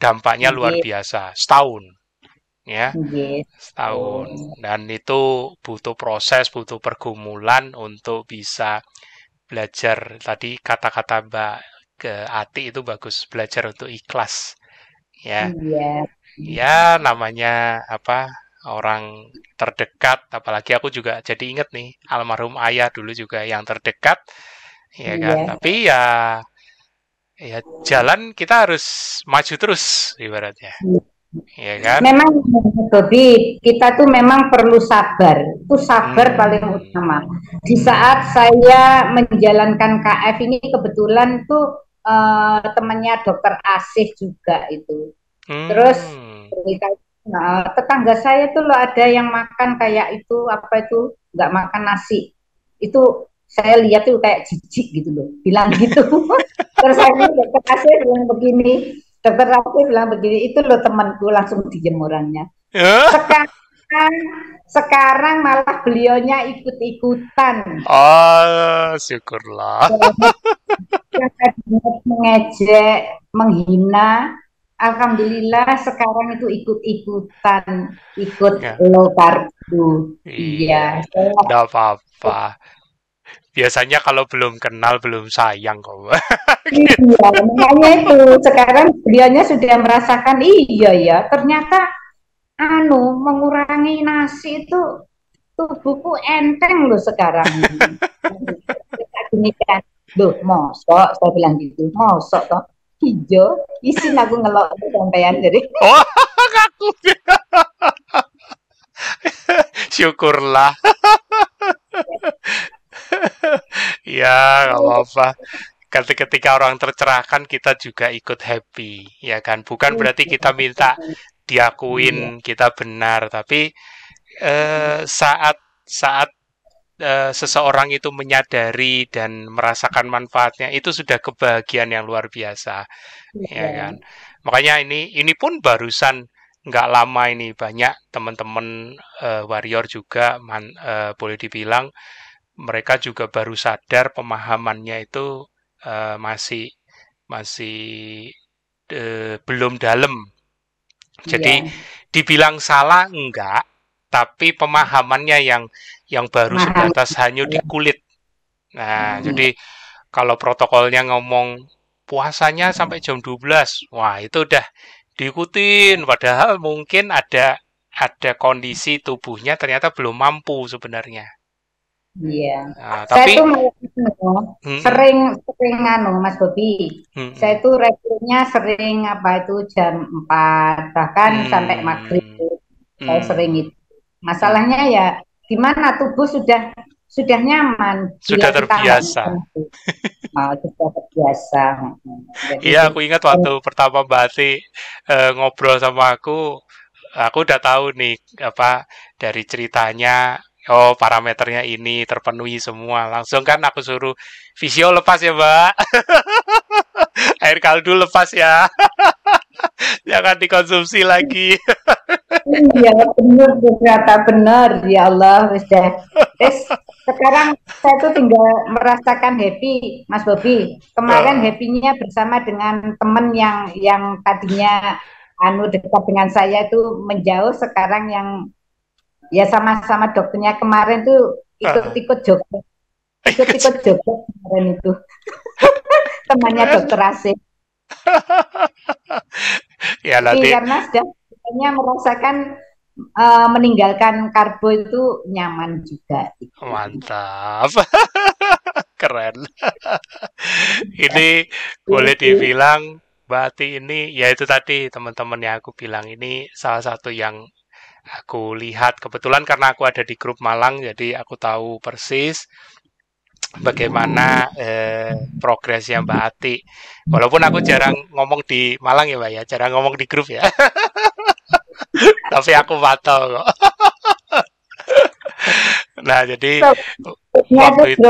dampaknya luar nggih, biasa setahun ya nggih. setahun dan itu butuh proses butuh pergumulan untuk bisa belajar tadi kata-kata Mbak ke Ati itu bagus belajar untuk ikhlas ya Iya. ya namanya apa orang terdekat apalagi aku juga jadi inget nih almarhum ayah dulu juga yang terdekat ya kan Iya. tapi ya jalan kita harus maju terus ibaratnya ya kan Memang Bobi, kita tuh memang perlu sabar. Itu sabar paling hmm, utama. Di hmm, saat saya menjalankan KF ini kebetulan tuh temannya dokter Asih juga itu. Terus hmm. nah, tetangga saya tuh loh ada yang makan kayak itu apa itu nggak makan nasi. Itu saya lihat tuh kayak jijik gitu loh. Bilang gitu. Terus akhirnya dokter Asih bilang begini, dokter Asih bilang begini, itu loh temanku langsung diem orangnya. Sekarang sekarang malah beliaunya ikut-ikutan. Oh, syukurlah. Yang tadinya mengejek, menghina, alhamdulillah sekarang itu ikut-ikutan, ikut Ya, low karbu. iya, Iya, saya enggak apa-apa. Biasanya kalau belum kenal belum sayang kok. iya, makanya itu sekarang beliaunya sudah merasakan iya ya, ternyata mengurangi nasi itu tubuhku enteng loh sekarang ini. Gini kan, loh mosok, saya bilang gitu, mosok toh, hijau, isin aku ngelok sampean jadi. Oh, aku syukurlah. Ya, nggak apa-apa. Ketika orang tercerahkan, kita juga ikut happy, ya kan? Bukan berarti kita minta Iya, diakuin kita benar, tapi saat saat seseorang itu menyadari dan merasakan manfaatnya, itu sudah kebahagiaan yang luar biasa, ya kan? iya, Makanya ini pun barusan nggak lama ini banyak teman-teman warrior juga boleh dibilang mereka juga baru sadar pemahamannya itu masih masih belum dalam. Jadi iya, dibilang salah enggak, tapi pemahamannya yang baru paham. sebatas hanya di kulit. Nah, Iya, jadi kalau protokolnya ngomong puasanya sampai jam 12, wah itu udah diikutin padahal mungkin ada kondisi tubuhnya ternyata belum mampu sebenarnya. Iya. Saya Tapi tuh mm, sering sering Mas Bobi. Saya mm, tuh regulernya sering apa itu jam 4 bahkan sampai maghrib. mm, Saya sering mm, itu. mm. Masalahnya ya gimana tubuh sudah nyaman Sudah bila kita nggak terbiasa. makan itu. Sudah terbiasa. Jadi Iya, aku ingat waktu pertama Mbak Ati ngobrol sama aku udah tahu nih apa dari ceritanya. Oh, parameternya ini terpenuhi semua. Langsung kan aku suruh visio lepas ya, Mbak. Air kaldu lepas ya. Jangan dikonsumsi lagi. iya benar ternyata benar ya Allah wis deh. Wis sekarang saya tuh tinggal merasakan happy Mas Bobi. Kemarin Eh, happy-nya bersama dengan teman yang tadinya dekat dengan saya itu menjauh sekarang yang ya sama-sama dokternya kemarin tuh eh. ikut-ikut joget ikut-ikut joget kemarin itu temannya Keren. dokter Asih. Ya Jadi nanti karena sudah merasakan meninggalkan karbo itu nyaman juga. Gitu. mantap. Keren. Ini boleh dibilang berarti ini ya itu tadi teman-teman yang aku bilang ini salah satu yang aku lihat kebetulan karena aku ada di grup Malang jadi aku tahu persis bagaimana progresnya Mbak Ati. Walaupun aku jarang ngomong di Malang ya Mbak ya, jarang ngomong di grup ya. Tapi aku pantau kok. Nah, jadi Grupnya itu waktu itu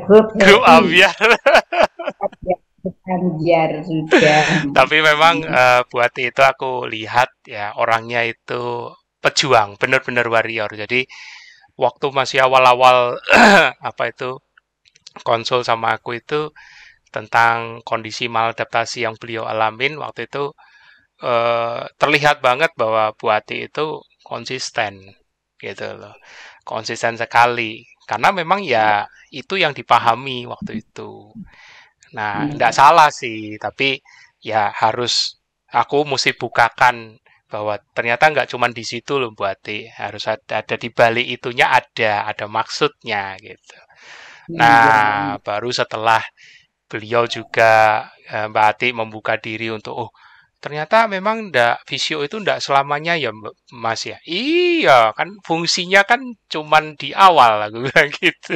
grup grup happy. ambiar. Ambiar sudah. Tapi memang buat itu aku lihat ya orangnya itu pejuang, benar-benar warrior. Jadi waktu masih awal-awal apa itu konsul sama aku itu tentang kondisi maladaptasi yang beliau alamin waktu itu terlihat banget bahwa Bu Ati itu konsisten gitu loh. Konsisten sekali. Karena memang ya itu yang dipahami waktu itu. Nah, enggak salah sih, tapi ya harus aku mesti bukakan bahwa ternyata nggak cuma di situ loh Bu Ati, harus ada di balik itunya ada maksudnya gitu. Iya. Nah, baru setelah beliau juga Mbak Ati membuka diri untuk oh ternyata memang ndak visio itu ndak selamanya ya Mas ya. Iya kan fungsinya kan cuman di awal aku bilang gitu.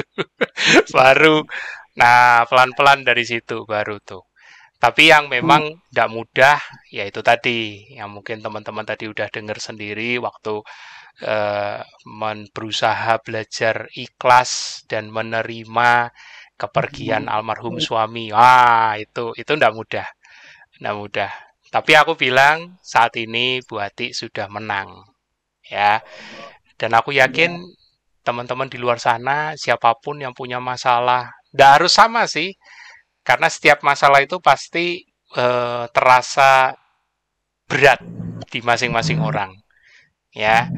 Baru nah pelan-pelan dari situ baru tuh. Tapi yang memang tidak mudah, yaitu tadi, yang mungkin teman-teman tadi udah dengar sendiri waktu berusaha belajar ikhlas dan menerima kepergian almarhum suami. Wah, itu tidak mudah, tidak mudah. Tapi aku bilang saat ini Bu Ati sudah menang, ya. Dan aku yakin teman-teman di luar sana, siapapun yang punya masalah, tidak harus sama sih, karena setiap masalah itu pasti terasa berat di masing-masing orang. Ya,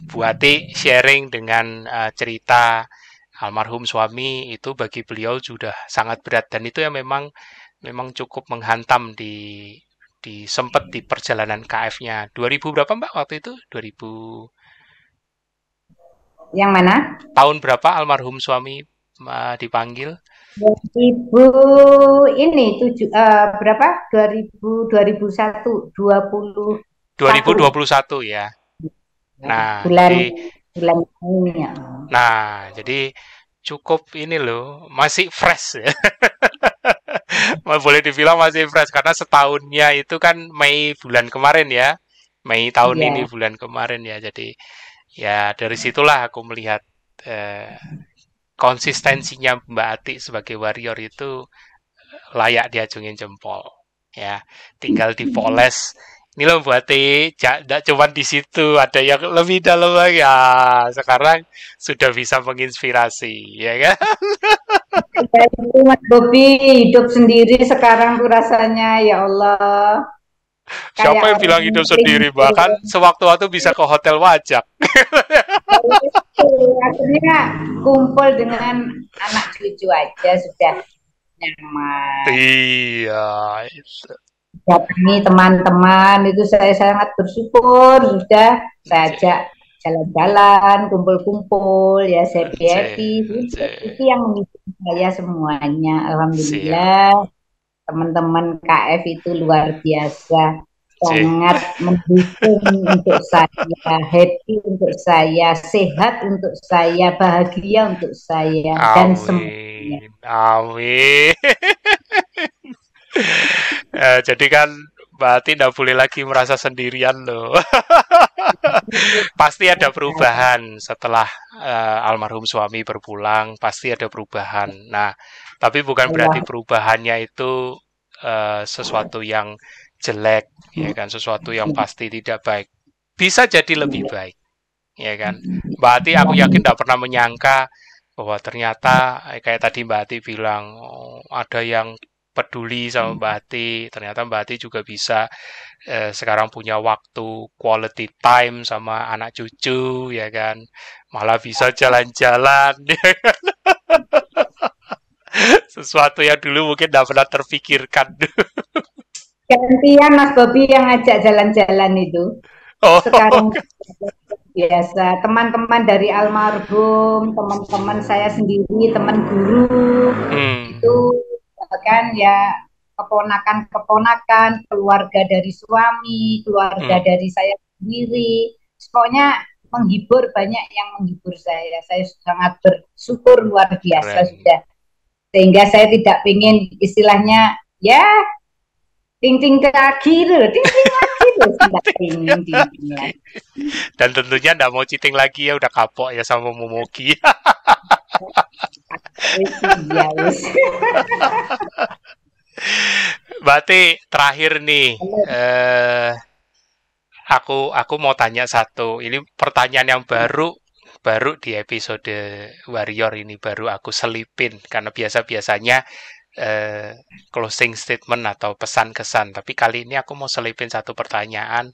Bu Ati sharing dengan cerita almarhum suami itu bagi beliau sudah sangat berat dan itu yang memang cukup menghantam di sempet di perjalanan KF-nya. 2000 berapa Mbak waktu itu? 2000 Yang mana? tahun berapa almarhum suami dipanggil? 2000 ini berapa? 2001 2021 ya. Nah, bulan jadi bulan ini ya. jadi cukup ini loh, masih fresh ya. Boleh dibilang masih fresh karena setahunnya itu kan Mei bulan kemarin ya. Mei tahun ini Iya. bulan kemarin ya. Jadi ya dari situlah aku melihat eh, konsistensinya Mbak Ati sebagai warrior itu layak diacungin jempol. Ya, tinggal dipoles. Ini loh Bu Ati, tidak cuma di situ, ada yang lebih dalam lagi. Ya, sekarang sudah bisa menginspirasi, ya kan? Ya, itu Mas Bobi hidup sendiri sekarang tuh rasanya ya Allah kayak Siapa yang orang bilang hidup sendiri? melintir. Bahkan sewaktu-waktu bisa ke hotel wajak. Akhirnya kumpul dengan anak cucu aja sudah nyaman. Iya, itu. Datangi teman-teman itu saya sangat bersyukur sudah saya ajak. jalan-jalan, kumpul-kumpul, ya happy-happy. Cek. Itu yang menghibur saya semuanya. Siap. Alhamdulillah, teman-teman KF itu luar biasa. Cek. Sangat mendukung untuk saya, happy untuk saya, sehat untuk saya, bahagia untuk saya, dan semuanya. Amin. Amin. Jadi kan berarti tidak boleh lagi merasa sendirian loh. Pasti ada perubahan setelah almarhum suami berpulang, pasti ada perubahan. Nah, tapi bukan berarti Allah. perubahannya itu sesuatu yang jelek, ya kan, sesuatu yang pasti tidak baik. Bisa jadi lebih baik, ya kan. Mbak Ati, aku yakin tidak pernah menyangka bahwa ternyata kayak tadi Mbak Ati bilang, oh, ada yang peduli sama Mbak Ati, ternyata Mbak Ati juga bisa sekarang punya waktu quality time sama anak cucu, ya kan, malah bisa jalan-jalan. Sesuatu yang dulu mungkin tidak pernah terpikirkan. Gantian Mas Bobi yang ngajak jalan-jalan itu. Oh, Sekarang biasa teman-teman dari almarhum, teman-teman saya sendiri, teman guru itu kan ya keponakan-keponakan, keluarga dari suami, keluarga hmm, dari saya sendiri. Pokoknya menghibur, banyak yang menghibur saya. Saya sangat bersyukur luar biasa keren. sudah. Sehingga saya tidak ingin istilahnya ya ting-ting lagi loh, ting-ting lagi loh, tidak ingin ting-ting lagi. Dan tentunya tidak mau cheating lagi ya, udah kapok ya sama Momoki. Wis iya wis. Berarti terakhir nih, eh, aku mau tanya satu. Ini pertanyaan yang baru di episode Warrior ini baru aku selipin karena biasa-biasanya closing statement atau pesan kesan. Tapi kali ini aku mau selipin satu pertanyaan.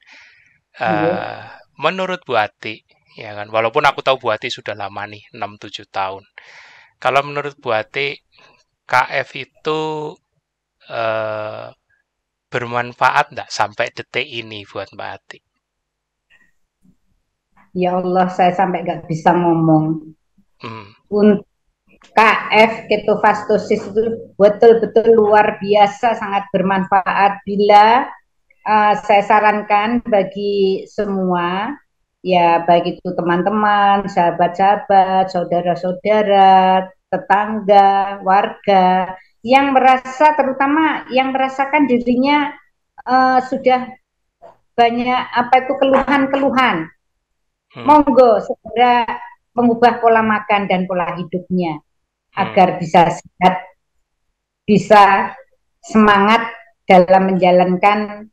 Iya. eh Menurut Bu Ati, ya kan, walaupun aku tahu Bu Ati sudah lama nih, 6-7 tahun. Kalau menurut Bu Ati, KF itu eh, bermanfaat nggak sampai detik ini buat Mbak Ati? Ya Allah, saya sampai nggak bisa ngomong. Hmm. Untuk KF ketofastosis itu betul-betul luar biasa, sangat bermanfaat. Bila saya sarankan bagi semua, ya baik itu teman-teman, sahabat-sahabat, saudara-saudara, tetangga, warga, yang merasa, terutama yang merasakan dirinya sudah banyak apa itu keluhan-keluhan, Hmm. monggo segera mengubah pola makan dan pola hidupnya Hmm. agar bisa sehat, bisa semangat dalam menjalankan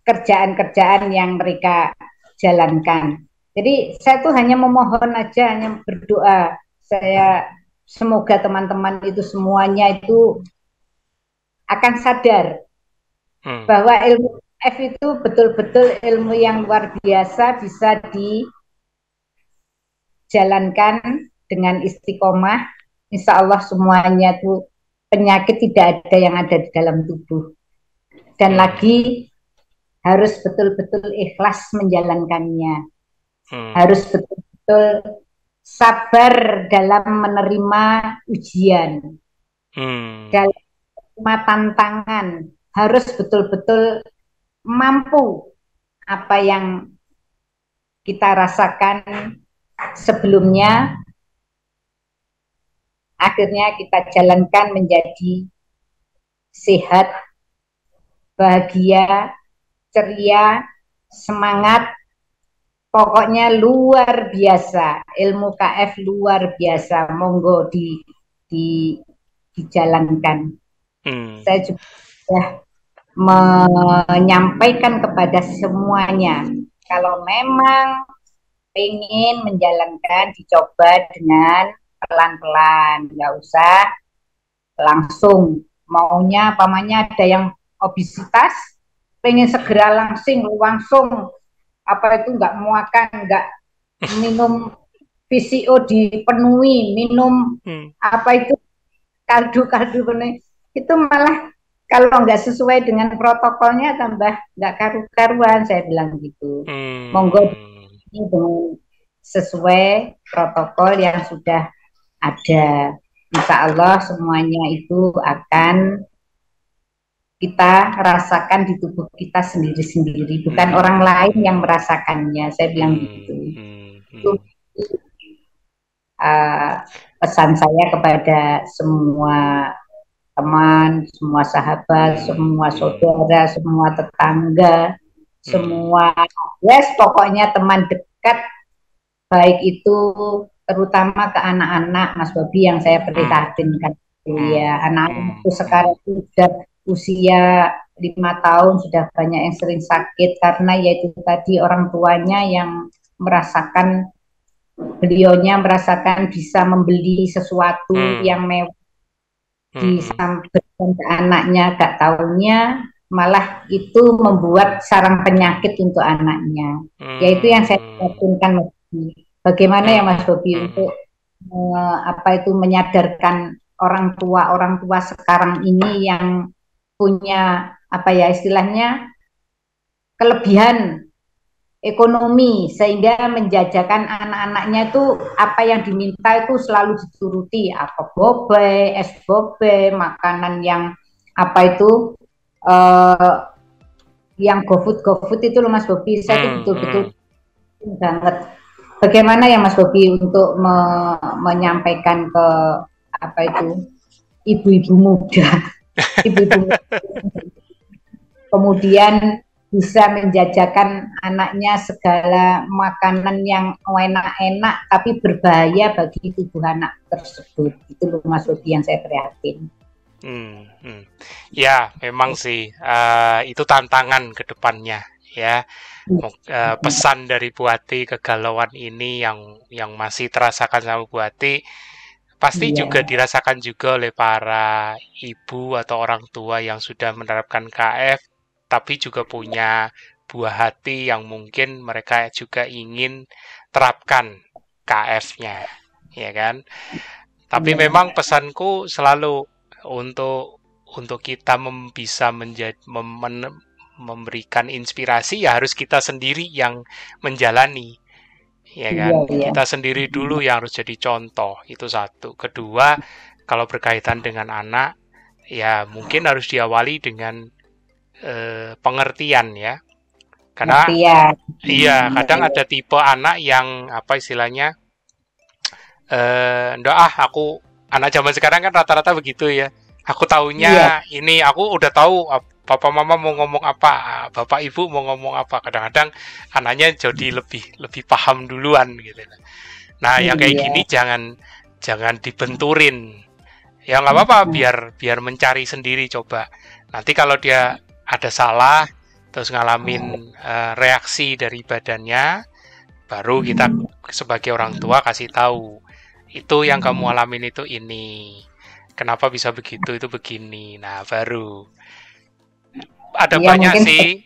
kerjaan-kerjaan yang mereka jalankan. Jadi saya tuh hanya memohon aja, hanya berdoa. Saya semoga teman-teman itu semuanya itu akan sadar Hmm. bahwa ilmu F itu betul-betul ilmu yang luar biasa, bisa dijalankan dengan istiqomah. Insya Allah semuanya itu penyakit tidak ada yang ada di dalam tubuh. Dan Hmm. lagi harus betul-betul ikhlas menjalankannya. Hmm. Harus betul-betul sabar dalam menerima ujian, Hmm. dalam menerima tantangan. Harus betul-betul mampu apa yang kita rasakan sebelumnya, akhirnya kita jalankan menjadi sehat, bahagia, ceria, semangat, pokoknya luar biasa. Ilmu KF luar biasa. Monggo di, dijalankan. Hmm. Saya juga sudah menyampaikan kepada semuanya, kalau memang ingin menjalankan, dicoba dengan pelan-pelan, nggak usah langsung. Maunya, pamannya ada yang obesitas, pengen segera langsung apa itu nggak muakan, nggak minum PCO dipenuhi, minum Hmm. apa itu kaldu-kaldu penuh, itu malah kalau nggak sesuai dengan protokolnya tambah nggak karu-karuan, saya bilang gitu. Monggo Hmm. dengan sesuai protokol yang sudah ada. Insya Allah semuanya itu akan kita rasakan di tubuh kita sendiri-sendiri, bukan orang lain yang merasakannya. Saya bilang begitu. Itu pesan saya kepada semua teman, semua sahabat, semua saudara, semua tetangga, semua pokoknya teman dekat, baik itu terutama ke anak-anak, Mas Bobi, yang saya prihatinkan. Ya, anak-anak itu sekarang sudah usia 5 tahun, sudah banyak yang sering sakit karena yaitu tadi orang tuanya yang merasakan, beliaunya merasakan bisa membeli sesuatu yang mewah disampaikan ke anaknya, gak taunya malah itu membuat sarang penyakit untuk anaknya. Yaitu yang saya lakukan, Mas Bobi. Bagaimana ya Mas Bobi untuk menyadarkan orang tua sekarang ini yang punya istilahnya kelebihan ekonomi sehingga menjajakan anak-anaknya itu apa yang diminta itu selalu dituruti, apa bobe, es bobe, makanan yang yang GoFood itu loh Mas Bobi. Saya itu betul-betul banget. Bagaimana ya Mas Bobi untuk menyampaikan ke ibu-ibu muda, kemudian bisa menjajakan anaknya segala makanan yang enak-enak tapi berbahaya bagi tubuh anak tersebut. Itu loh Mas Bobi yang saya prihatin. Ya, memang sih itu tantangan ke depannya ya. Pesan dari Bu Ati, kegalauan ini yang masih terasakan sama Bu Ati pasti juga dirasakan juga oleh para ibu atau orang tua yang sudah menerapkan KF, tapi juga punya buah hati yang mungkin mereka juga ingin terapkan KF-nya, ya kan? Tapi memang pesanku selalu untuk kita bisa memberikan inspirasi, ya harus kita sendiri yang menjalani, ya kan? Kita sendiri dulu yang harus jadi contoh, itu satu. Kedua, kalau berkaitan dengan anak, ya mungkin harus diawali dengan pengertian ya, karena kadang ada tipe anak yang istilahnya aku anak zaman sekarang kan rata-rata begitu ya. Aku taunya ini, aku udah tahu papa mama mau ngomong apa, bapak ibu mau ngomong apa. Kadang-kadang anaknya jadi lebih paham duluan gitu. Nah, yang kayak gini jangan dibenturin. Ya nggak apa-apa, biar mencari sendiri coba. Nanti kalau dia ada salah terus ngalamin reaksi dari badannya, baru kita sebagai orang tua kasih tahu, itu yang kamu alamin itu ini. Kenapa bisa begitu, itu begini. Nah, baru ada banyak sih.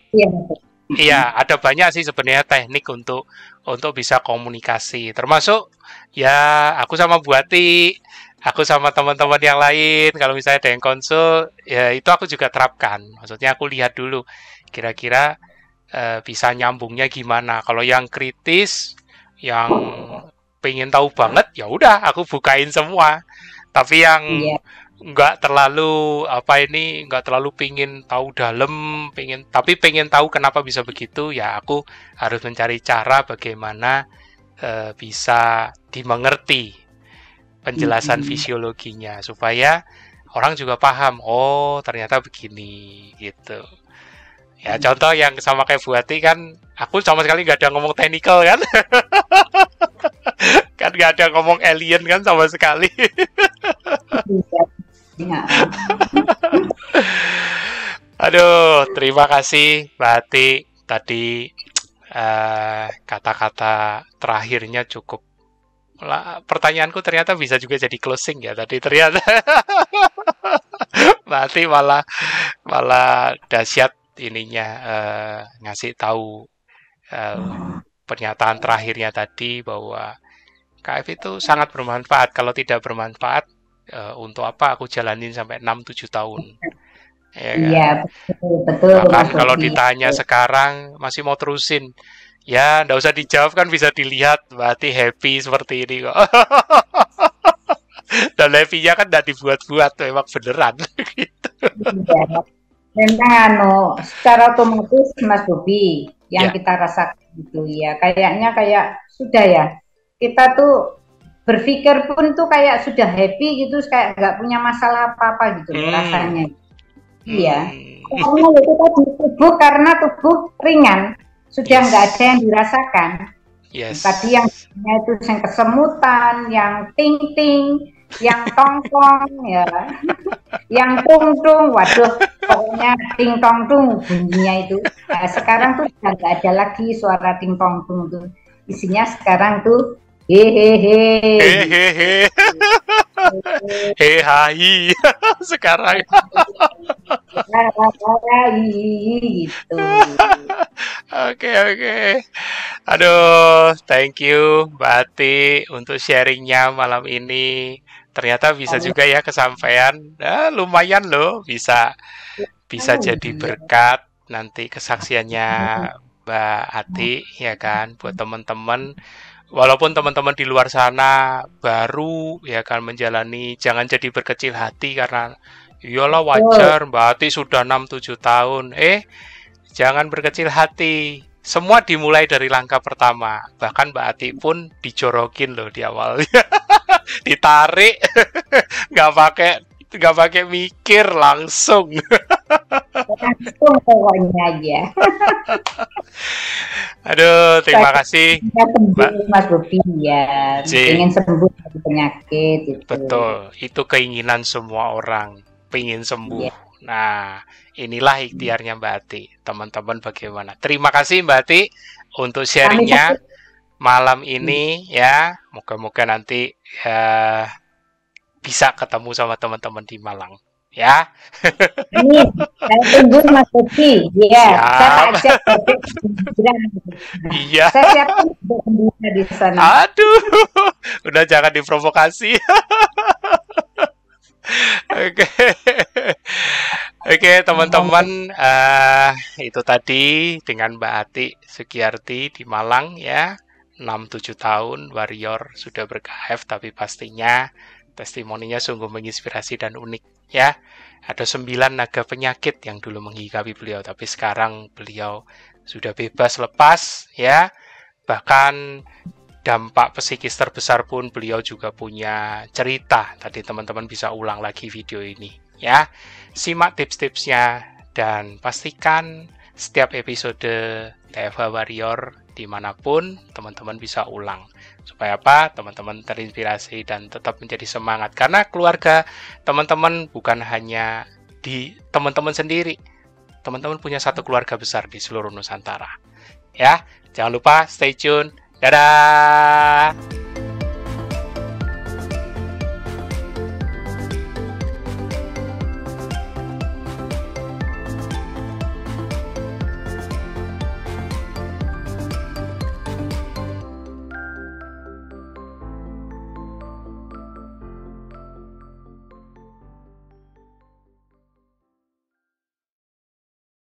Iya, ada banyak sih sebenarnya teknik untuk bisa komunikasi. Termasuk ya aku sama Bu Ati, aku sama teman-teman yang lain, kalau misalnya ada yang konsul, ya itu aku juga terapkan. Maksudnya aku lihat dulu kira-kira bisa nyambungnya gimana. Kalau yang kritis, yang pengen tahu banget, ya udah aku bukain semua. Tapi yang nggak terlalu nggak terlalu pengen tahu dalam, tapi pengen tahu kenapa bisa begitu, ya aku harus mencari cara bagaimana bisa dimengerti penjelasan fisiologinya supaya orang juga paham, oh ternyata begini gitu. Ya contoh yang sama kayak Bu Ati kan, aku sama sekali nggak ada ngomong teknikal kan. Kan nggak ada ngomong alien kan sama sekali. Aduh, terima kasih Mbak Ati. Tadi kata-kata terakhirnya cukup. Pertanyaanku ternyata bisa juga jadi closing ya tadi ternyata. Mbak Ati malah dahsyat ininya, ngasih tahu pernyataan terakhirnya tadi bahwa KF itu sangat bermanfaat. Kalau tidak bermanfaat, untuk apa aku jalanin sampai 6-7 tahun. Ya kan? Iya, betul. Bahkan kalau ditanya sekarang masih mau terusin. Ya, nggak usah dijawab kan bisa dilihat berarti happy seperti ini kok. Dan happy-nya kan nggak dibuat-buat, memang beneran. Gitu. Iya. Memang secara otomatis Mas Bobi yang Ya, kita rasakan gitu ya, kayaknya kayak sudah ya, kita tuh berpikir pun tuh kayak sudah happy gitu, kayak nggak punya masalah apa-apa gitu loh hmm, rasanya. Iya, hmm, karena itu tadi tubuh karena tubuh ringan, sudah nggak ada yang yes, dirasakan. Tadi yang yes. itu yang kesemutan, yang ting-ting, yang tongkong, ya, yang tung-tung, waduh, pokoknya ting tong tung bunyinya itu. Nah, sekarang tuh udah nggak ada lagi suara ting tong tung tuh. Isinya sekarang tuh hehehe. Hehehe, hai, sekarang. Gitu. Oke, oke. Aduh, thank you Mbak Ati untuk sharingnya malam ini. Ternyata bisa juga ya kesampaian. Nah, lumayan loh, bisa bisa Oh jadi iya. berkat nanti kesaksiannya Mbak Ati ya kan buat teman-teman. Walaupun teman-teman di luar sana baru ya kan menjalani, jangan jadi berkecil hati karena iyalah Betul. wajar Mbak Ati sudah 6-7 tahun. Jangan berkecil hati. Semua dimulai dari langkah pertama. Bahkan Mbak Ati pun dijorokin loh di awal. Ditarik, nggak pakai nggak pakai mikir langsung. Langsung pokoknya aja. Aduh, terima Saya kasih ingin Mbak sembuh Mas Bobi ya, J. ingin sembuh dari penyakit itu. Betul, itu keinginan semua orang, pengen Iya. sembuh. Nah, inilah ikhtiarnya Mbak Ati. Teman-teman bagaimana? Terima kasih Mbak Ati untuk Kami sharingnya malam ini ya. Moga-moga nanti ya, bisa ketemu sama teman-teman di Malang. Ya, Amin. Saya tunggu Mas Bobi. Ya, saya tak siap. ajak Bobi liburan. Iya. Saya siapkan liburan di sana. Aduh, udah jangan diprovokasi. Oke, oke teman-teman, itu tadi dengan Mbak Ati Sugiyarti di Malang ya, 6-7 tahun warrior sudah ber-KF, tapi pastinya testimoninya sungguh menginspirasi dan unik ya. Ada 9 naga penyakit yang dulu menghinggapi beliau, tapi sekarang beliau sudah bebas lepas ya. Bahkan dampak psikis terbesar pun beliau juga punya cerita. Tadi teman-teman bisa ulang lagi video ini ya. Simak tips-tipsnya dan pastikan setiap episode TFH Warrior dimanapun teman-teman bisa ulang. Supaya apa? Teman-teman terinspirasi dan tetap menjadi semangat. Karena keluarga teman-teman bukan hanya di teman-teman sendiri. Teman-teman punya satu keluarga besar di seluruh Nusantara. Ya, jangan lupa stay tune. Dadah!